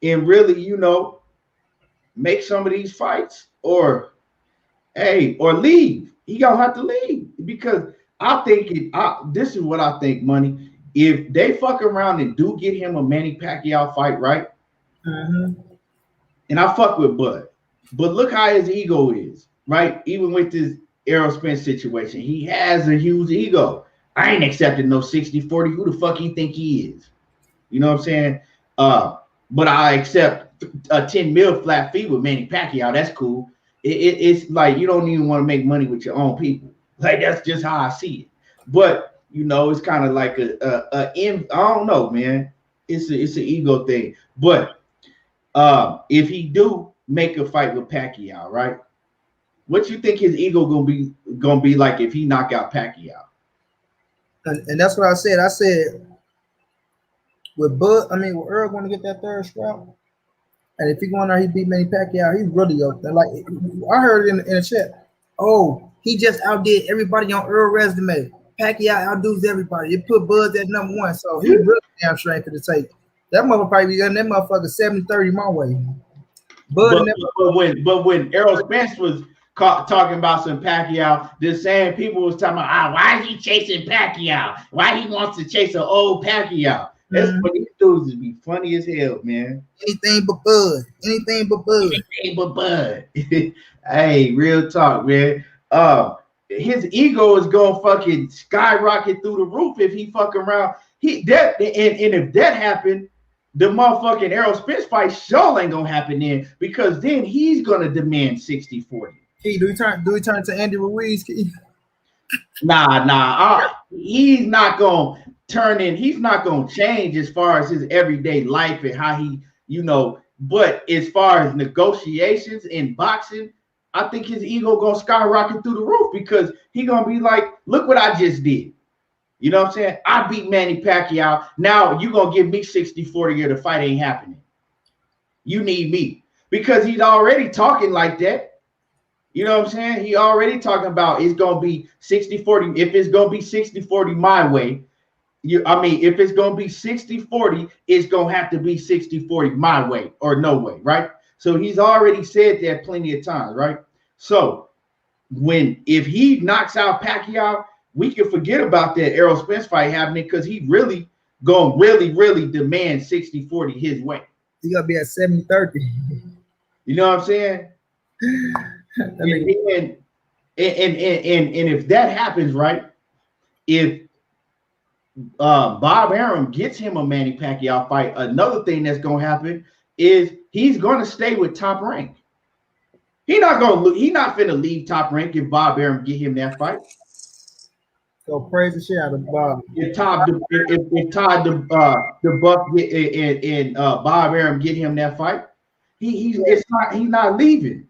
and really, make some of these fights, or Hey, or leave. He gonna have to leave because I think this is what I think, money. If they fuck around and do get him a Manny Pacquiao fight, right? Mm-hmm. And I fuck with Bud, but look how his ego is, right? Even with this Errol Spence situation, he has a huge ego. I ain't accepting no 60-40. Who the fuck he think he is? You know what I'm saying? But I accept a 10 mil flat fee with Manny Pacquiao. That's cool. It's like you don't even want to make money with your own people. Like that's just how I see it. But it's kind of like I don't know, man. It's an ego thing. But if he do make a fight with Pacquiao, right? What you think his ego gonna be like if he knock out Pacquiao? And that's what I said. I said with with Earl going to get that third strap, and if he going there, he beat Manny Pacquiao. He's really up there. Like I heard in the chat, oh, he just outdid everybody on Earl resume. Pacquiao outdoes everybody. It put Bud at number one, so he really damn straight for the take. That motherfucker probably be getting that motherfucker 70-30 my way. But when Errol Spence was talking about some Pacquiao, the same people was talking about why is he chasing Pacquiao? Why he wants to chase an old Pacquiao? That's what these dudes would be funny as hell, man. Anything but Bud. Anything but Bud. Anything but Bud. Hey, real talk, man. His ego is gonna fucking skyrocket through the roof if he fuck around. And if that happened, the motherfucking Errol Spence fight sure ain't gonna happen then because then he's gonna demand 60-40. Key, do we turn to Andy Ruiz? Key? Nah. He's not gonna turn in. He's not gonna change as far as his everyday life and how he, But as far as negotiations in boxing, I think his ego gonna skyrocket through the roof because he gonna be like, look what I just did. You know what I'm saying? I beat Manny Pacquiao. Now you gonna give me 60-40 or the fight ain't happening. You need me because he's already talking like that. You know what I'm saying? He already talking about it's gonna be 60-40. If it's gonna be 60-40 my way, if it's gonna be 60-40, it's gonna have to be 60-40 my way or no way, right? So he's already said that plenty of times, right? So if he knocks out Pacquiao, we can forget about that Errol Spence fight happening because he really gonna really demand 60-40 his way. He gonna be at 70-30. You know what I'm saying? and if that happens, right? If Bob Arum gets him a Manny Pacquiao fight, another thing that's gonna happen is he's gonna stay with Top Rank. He not finna leave Top Rank if Bob Arum get him that fight. Go praise the shit out of Bob. If Todd the Buck and Bob Arum get him that fight, he's not leaving.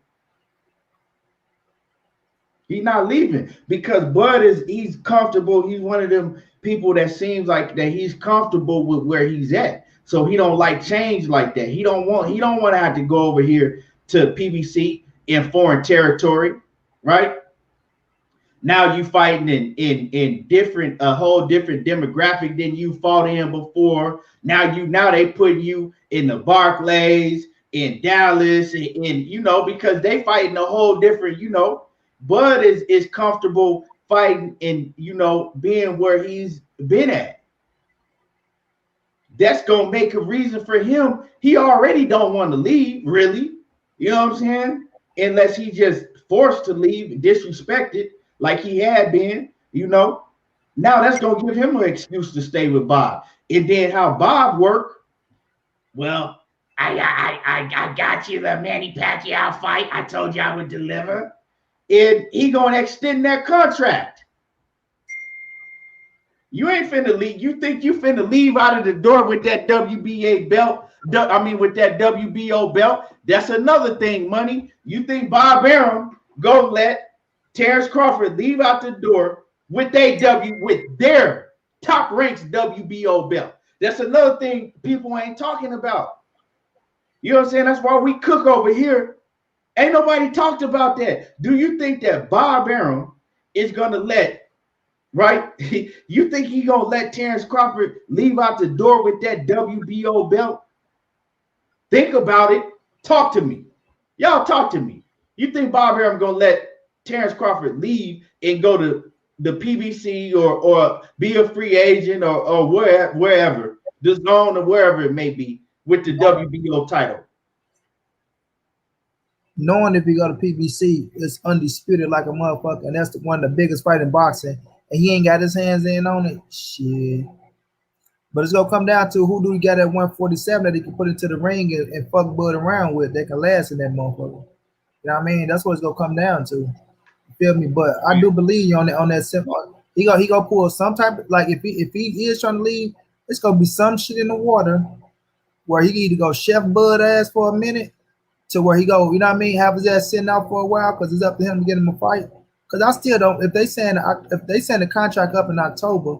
He's not leaving because Bud he's comfortable. He's one of them people that seems like that he's comfortable with where he's at. So he don't like change like that. He don't want to have to go over here to PBC in foreign territory, right? Now you fighting in different a whole different demographic than you fought in before. Now they put you in the Barclays in Dallas and because they fighting a whole different Bud is comfortable fighting and being where he's been at. That's gonna make a reason for him. He already don't want to leave, really. You know what I'm saying? Unless he just forced to leave, disrespected like he had been. Now that's gonna give him an excuse to stay with Bob. And then how Bob work? Well, I got you the Manny Pacquiao fight. I told you I would deliver. And he gonna extend that contract. You ain't finna leave. You think you finna leave out of the door with that WBA belt? With that WBO belt? That's another thing, money. You think Bob Arum go let Terence Crawford leave out the door with their Top Rank's WBO belt? That's another thing people ain't talking about. You know what I'm saying? That's why we cook over here. Ain't nobody talked about that. Do you think that Bob Arum is gonna let, right? You think he gonna let Terence Crawford leave out the door with that WBO belt? Think about it. Talk to me. Y'all talk to me. You think Bob Arum gonna let Terence Crawford leave and go to the PBC or be a free agent or wherever, the zone or wherever it may be with the WBO title? Knowing if he go to PBC, it's undisputed like a motherfucker, and that's one of the biggest fight in boxing, and he ain't got his hands in on it. Shit. But it's gonna come down to who do he got at 147 that he can put into the ring and fuck Bud around with that can last in that motherfucker. You know what I mean? That's what it's gonna come down to. You feel me? But I do believe you on that simple. He gonna pull some type of, like, if he is trying to leave, it's gonna be some shit in the water where he can either go chef Bud ass for a minute to where he go, you know what I mean, have his ass sitting out for a while because it's up to him to get him a fight. Because I still don't, if they send the contract up in October,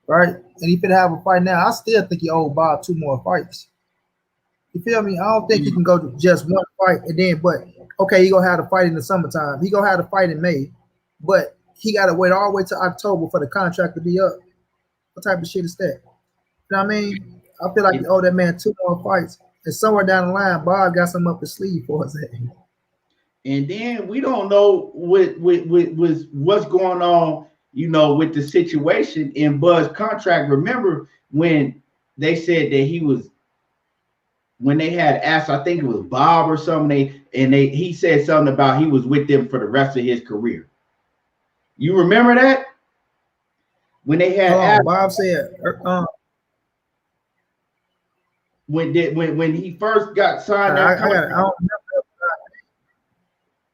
right, and he could have a fight now, I still think he owed Bob 2 more fights. You feel me? I don't think he can go to just one fight and then, but okay, he gonna have the fight in the summertime. He gonna have the fight in May, but he gotta wait all the way to October for the contract to be up. What type of shit is that? You know what I mean? I feel like he owe that man 2 more fights. And somewhere down the line, Bob got something up his sleeve for us. And then we don't know with what's going on, you know, with the situation in Bud's contract. Remember when they said that when they had asked, I think it was Bob or something, he said something about he was with them for the rest of his career. You remember that? When they had asked, Bob said, when he first got signed, I don't remember.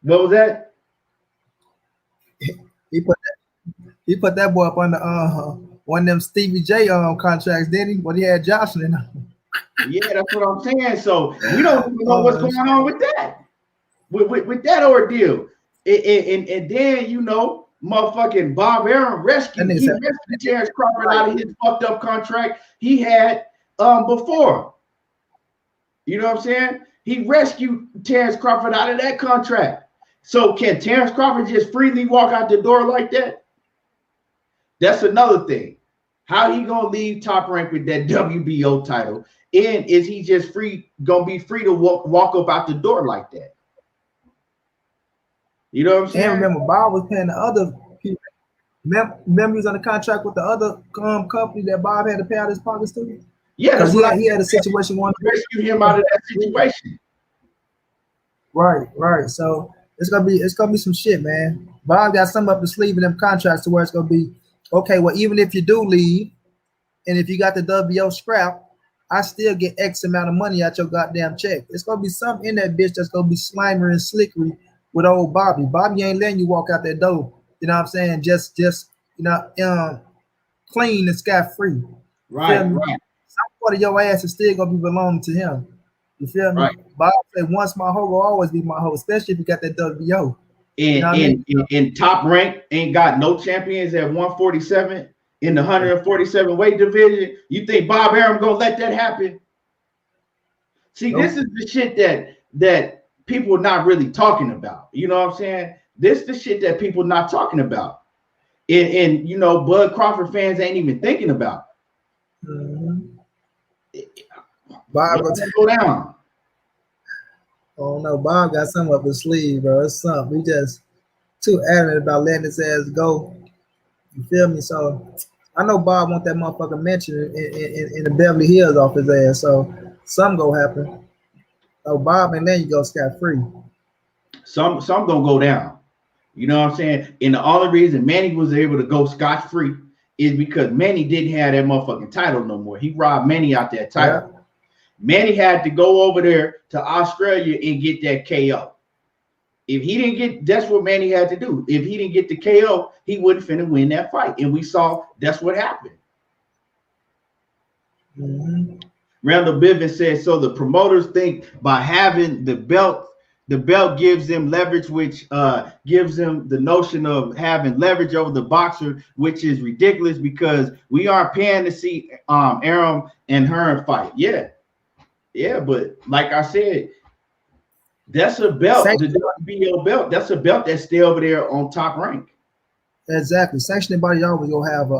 What was that? He put that boy up on the one of them Stevie J contracts, didn't he? But he had Jocelyn. Yeah, that's what I'm saying. So we don't even know what's going on with that, with that ordeal. And then, you know, motherfucking Bob Arum rescued Terence Crawford out of his fucked up contract he had before. You know what I'm saying? He rescued Terence Crawford out of that contract. So can Terence Crawford just freely walk out the door like that? That's another thing. How he gonna leave Top Rank with that WBO title? And is he just gonna be free to walk up out the door like that? You know what I'm saying? And remember, Bob was paying the other people. Remember he was on the contract with the other company that Bob had to pay out his pockets to? Yeah, because he had a situation one to rescue him out of that situation. Right. So it's gonna be some shit, man. Bob got something up his sleeve in them contracts to where it's gonna be okay. Well, even if you do leave, and if you got the WBO scrap, I still get X amount of money out your goddamn check. It's gonna be something in that bitch that's gonna be slimer and slickery with old Bobby. Bobby ain't letting you walk out that door. You know what I'm saying? Just you know, clean and scot free. Right. Some part of your ass is still gonna be belonging to him. You feel me? Right. Bob said, "Once my hoe will always be my hoe," especially if you got that WBO. And Top Rank ain't got no champions at 147 in the 147 weight division. You think Bob Arum gonna let that happen? See, This is the shit that people are not really talking about. You know what I'm saying? This is the shit that people not talking about. And you know, Bud Crawford fans ain't even thinking about. Bob go down. Oh no, Bob got something up his sleeve, bro. It's something. We just too adamant about letting his ass go. You feel me? So I know Bob want that motherfucker mentioned in the Beverly Hills off his ass. So something gonna happen. Oh, Bob, and then you go scot free. Some gonna go down. You know what I'm saying? And the only reason Manny was able to go scot free is because Manny didn't have that motherfucking title no more. He robbed Manny out that title. Yeah. Manny had to go over there to Australia and get that KO. If he didn't get, that's what Manny had to do. If he didn't get the KO, he wouldn't finna win that fight. And we saw that's what happened. Randall Bivens says, so the promoters think by having the belt gives them leverage, which gives them the notion of having leverage over the boxer, which is ridiculous because we aren't paying to see Arum and Hearn fight. Yeah, but like I said, that's a belt, the WBO belt. That's a belt that's still over there on Top Rank. Exactly. Sanctioning body always gonna have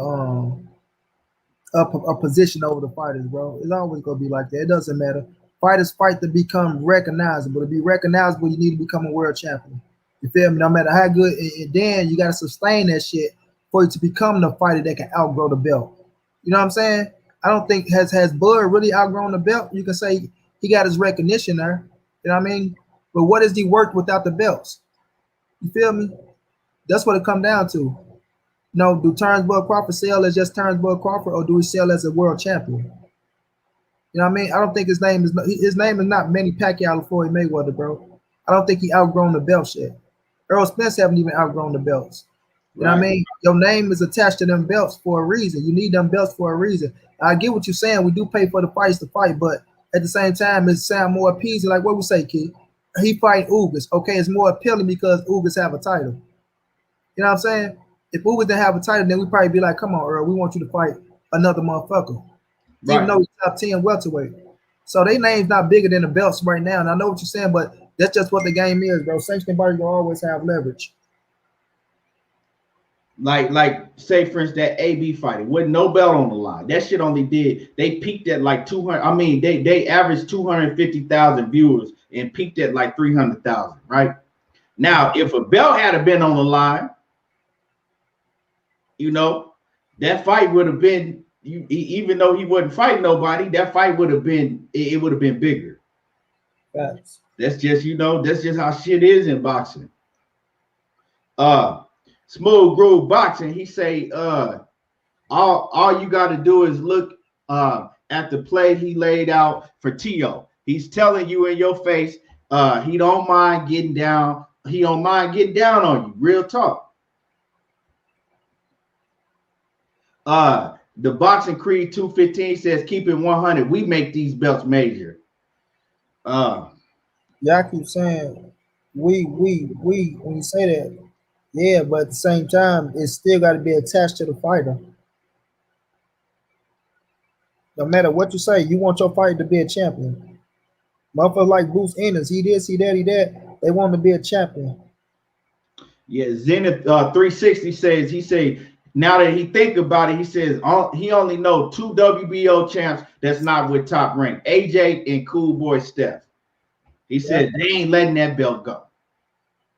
a position over the fighters, bro. It's always gonna be like that. It doesn't matter. Fighters fight to become recognizable. To be recognizable, you need to become a world champion. You feel me? No matter how good, and then you gotta sustain that shit for you to become the fighter that can outgrow the belt. You know what I'm saying? I don't think has Bud really outgrown the belt. You can say he got his recognition there. You know what I mean? But what is he worth without the belts? You feel me? That's what it come down to. No, do Terence Bud Crawford sell as just Terence Bud Crawford, or do he sell as a world champion? You know what I mean? I don't think his name is not Manny Pacquiao or Floyd Mayweather, bro. I don't think he outgrown the belts yet. Earl Spence haven't even outgrown the belts. You know what I mean? Your name is attached to them belts for a reason. You need them belts for a reason. I get what you're saying. We do pay for the fights to fight, but at the same time, it sounds more appeasing. Like what we say, kid. He fight Ugas. Okay, it's more appealing because Ugas have a title. You know what I'm saying? If Ugas didn't have a title, then we'd probably be like, come on, Earl, we want you to fight another motherfucker. Right. Even though he's top 10 welterweight. So their name's not bigger than the belts right now. And I know what you're saying, but that's just what the game is, bro. Sanctioned bodies will always have leverage. Like say for instance that AB fighting with no belt on the line. That shit only did, they peaked at like 200. I mean, they averaged 250,000 viewers and peaked at like 300,000, right? Now, if a belt had been on the line, you know, that fight would have been, even though he wasn't fighting nobody, that fight would have been, it would have been bigger. Facts. That's just, you know, that's just how shit is in boxing. Smooth Groove Boxing, he say, all you got to do is look at the play he laid out for Tio. He's telling you in your face, he don't mind getting down. He don't mind getting down on you. Real talk. The Boxing Creed 215 says, keep it 100. We make these belts major. Yeah, I keep saying we when you say that, yeah, but at the same time, it's still got to be attached to the fighter. No matter what you say, you want your fighter to be a champion. Motherfuckers like Bruce Ennis, he this, he that, he that. They want him to be a champion. Yeah, Zenith 360 says, he say, now that he think about it, he says he only know 2 WBO champs that's not with Top Rank, AJ and Cool Boy Steph. He said they ain't letting that belt go.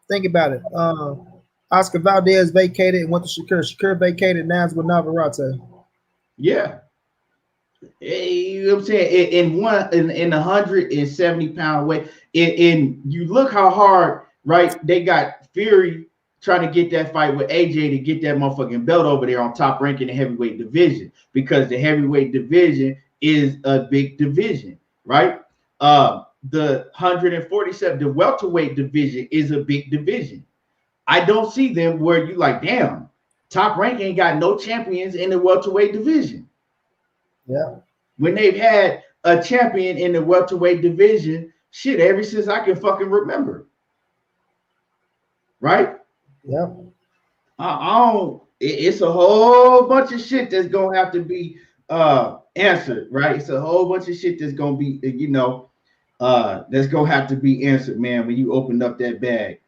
Think about it. Oscar Valdez vacated and went to Shakur. Shakur vacated, now it's with Navarrete. Yeah. You know what I'm saying? In 170-pound weight. And you look how hard, right? They got Fury trying to get that fight with AJ to get that motherfucking belt over there on Top Rank in the heavyweight division, because the heavyweight division is a big division, right? The 147, the welterweight division is a big division. I don't see them where you like, damn, Top Rank ain't got no champions in the welterweight division. Yeah. When they've had a champion in the welterweight division, shit, ever since I can fucking remember. Right? Yeah. It's a whole bunch of shit that's gonna have to be answered, right? It's a whole bunch of shit that's gonna be, you know, that's gonna have to be answered, man, when you open up that bag.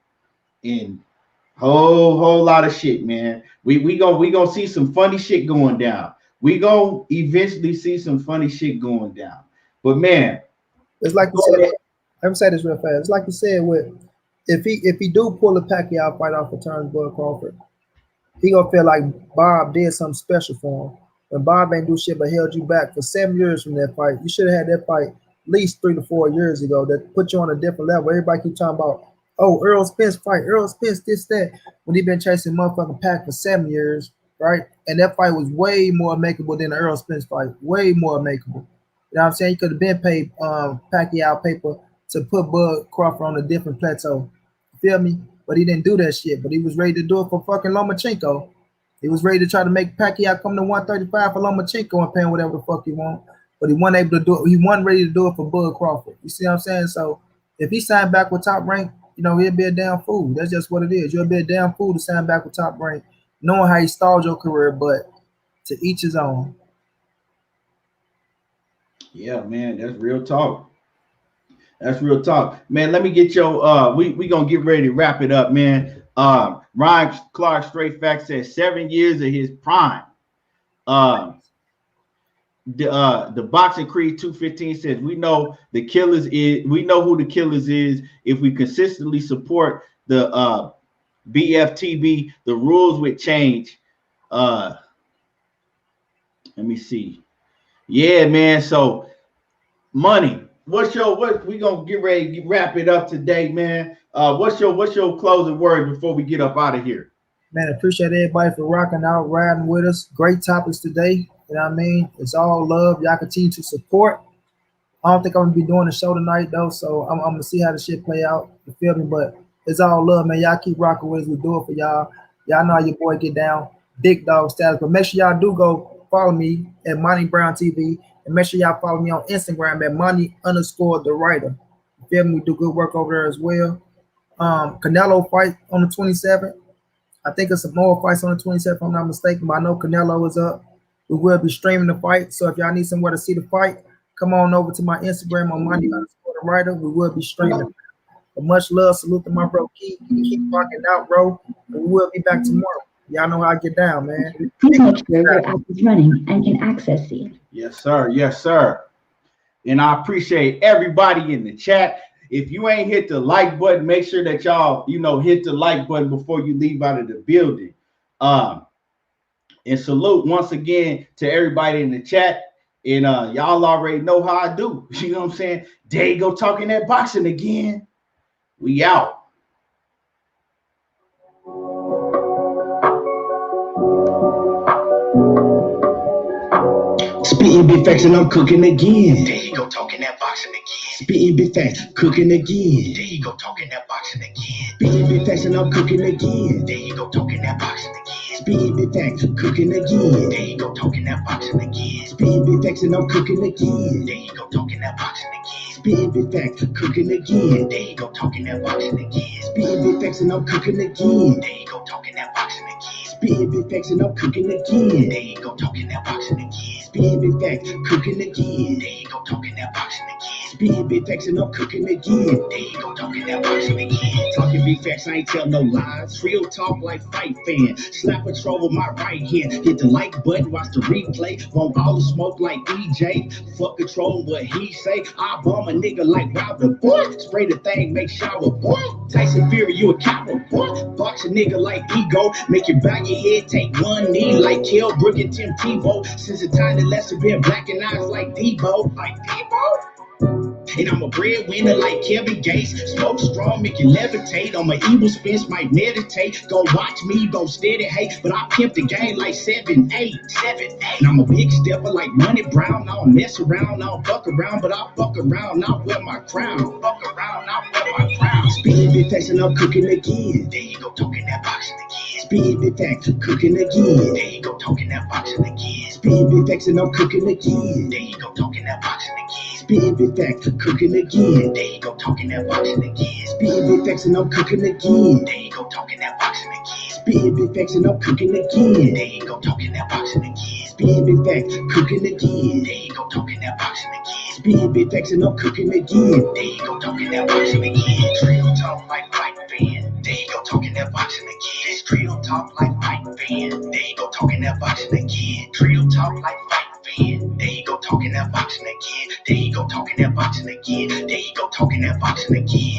And whole lot of shit, man. We gonna see some funny shit going down. We gonna eventually see some funny shit going down. But man, it's like you said. Let me say this real fast. It's like you said, with if he do pull a Pacquiao fight off of Terence Bud Crawford, he gonna feel like Bob did something special for him. When Bob ain't do shit but held you back for 7 years from that fight. You should have had that fight at least 3 to 4 years ago. That put you on a different level. Everybody keep talking about, oh, Earl Spence fight, Earl Spence, this, that. When he been chasing motherfucking Pac for 7 years, right? And that fight was way more makeable than the Earl Spence fight. Way more makeable. You know what I'm saying? He could have been paid Pacquiao paper to put Bud Crawford on a different plateau. You feel me? But he didn't do that shit. But he was ready to do it for fucking Lomachenko. He was ready to try to make Pacquiao come to 135 for Lomachenko and pay him whatever the fuck he want. But he wasn't able to do it. He wasn't ready to do it for Bud Crawford. You see what I'm saying? So if he signed back with Top Rank, you know, he'll be a damn fool. That's just what it is. You'll be a damn fool to sign back with Top Rank, knowing how he stalled your career, but to each his own. Yeah, man, that's real talk. That's real talk. Man, let me get your we gonna get ready to wrap it up, man. Ryan Clark Straight Facts says 7 years of his prime. The Boxing Creed 215 says we know who the killers is if we consistently support the BFTB, the rules would change. Let me see. Yeah, man. So Money, what we gonna get ready to wrap it up today, man. What's your closing word before we get up out of here? Man, appreciate everybody for rocking out, riding with us. Great topics today. You know what I mean? It's all love. Y'all continue to support. I don't think I'm gonna be doing the show tonight though, so I'm gonna see how the shit play out. You feel me? But it's all love, man. Y'all keep rocking with us. We do it for y'all. Y'all know how your boy get down. Big dog status. But make sure y'all do go follow me at Monty Brown TV. And make sure y'all follow me on Instagram at Monty_the writer. You feel me? We do good work over there as well. Canelo fight on the 27th. I think it's some more fights on the 27th, if I'm not mistaken, but I know Canelo is up. We will be streaming the fight. So if y'all need somewhere to see the fight, come on over to my Instagram on Monty_the writer. We will be streaming. But much love, salute to my bro Keith. Keep rocking out, bro. And we will be back tomorrow. Y'all know how I get down, man. Please make sure your app is running and can access you. Yes, sir. Yes, sir. And I appreciate everybody in the chat. If you ain't hit the like button, make sure that y'all, hit the like button before you leave out of the building. And salute once again to everybody in the chat. And y'all already know how I do. You know what I'm saying? There you go, talking that boxing again. We out. Spitting big facts and I'm cooking again. There you go, talking that boxing again. Spitting big facts, cooking again. There you go, talking that boxing again. Spitting big facts and I'm cooking again. There you go, talking that boxing again. Spitting big facts, cooking again. There you go, talking that boxing again. Spitting big facts and I'm cooking again. There you go, talking that boxing again. Spitting big facts, cooking again. There you go, talking that boxing again. Spitting big facts and I'm cooking again. There you go, talking that boxing again. Spitting big facts and I'm cooking again. There you go, talking that boxing again. Spitting big facts, cooking again. There you go, talking that boxing again. Spitting big facts and I'm cooking again. There you go, talking that boxing again. Talking big facts, I ain't tell no lies. Real talk like fight fan. Slap a troll with my right hand. Hit the like button, watch the replay. Want all the smoke like EJ. Fuck control what he say. I bomb a nigga like Wilder, boy. Spray the thing, make shower, boy. Tyson Fury, you a coward, boy. Box a nigga like ego. Make you bow your head, take one knee like Kell Brook and Tim Tebow. Since the time that Lester been black and eyes like Debo. Like Debo? And I'm a breadwinner like Kevin Gates. Smoke strong, make you levitate. On my evil spins, might meditate. Gon' watch me, gon' steady hate. But I pimp the game like 7-8. And I'm a big stepper like Money Brown. I don't mess around, I don't fuck around. But I fuck around, I wear my crown. Fuck around, I wear my crown. Spitting big facts and I'm cooking again. There you go, talking that boxing again. Spitting big facts, cooking again. There you go, talking that boxing again. Spitting big facts and I'm cooking again. There you go, talking that boxing again. Spitting big facts, cooking again. There you go, talking that boxing again. Spitting big facts and I'm cooking again. There you go, talking that boxing again. Spitting big facts and I'm cooking again. There you go, talking that boxing again. Spitting big facts, cooking again. There you go, talking that boxing again. Spitting big facts and I'm cooking again. There you go, talking that boxing again. Trio talk like fight fan. There you go, talking that boxing again. It's trio talk like fight fan. There you go, talking that boxing again. Trio talk like fight fan. There you go, talking that boxing again. There you go, talking that boxing again. There you go, talking that boxing again.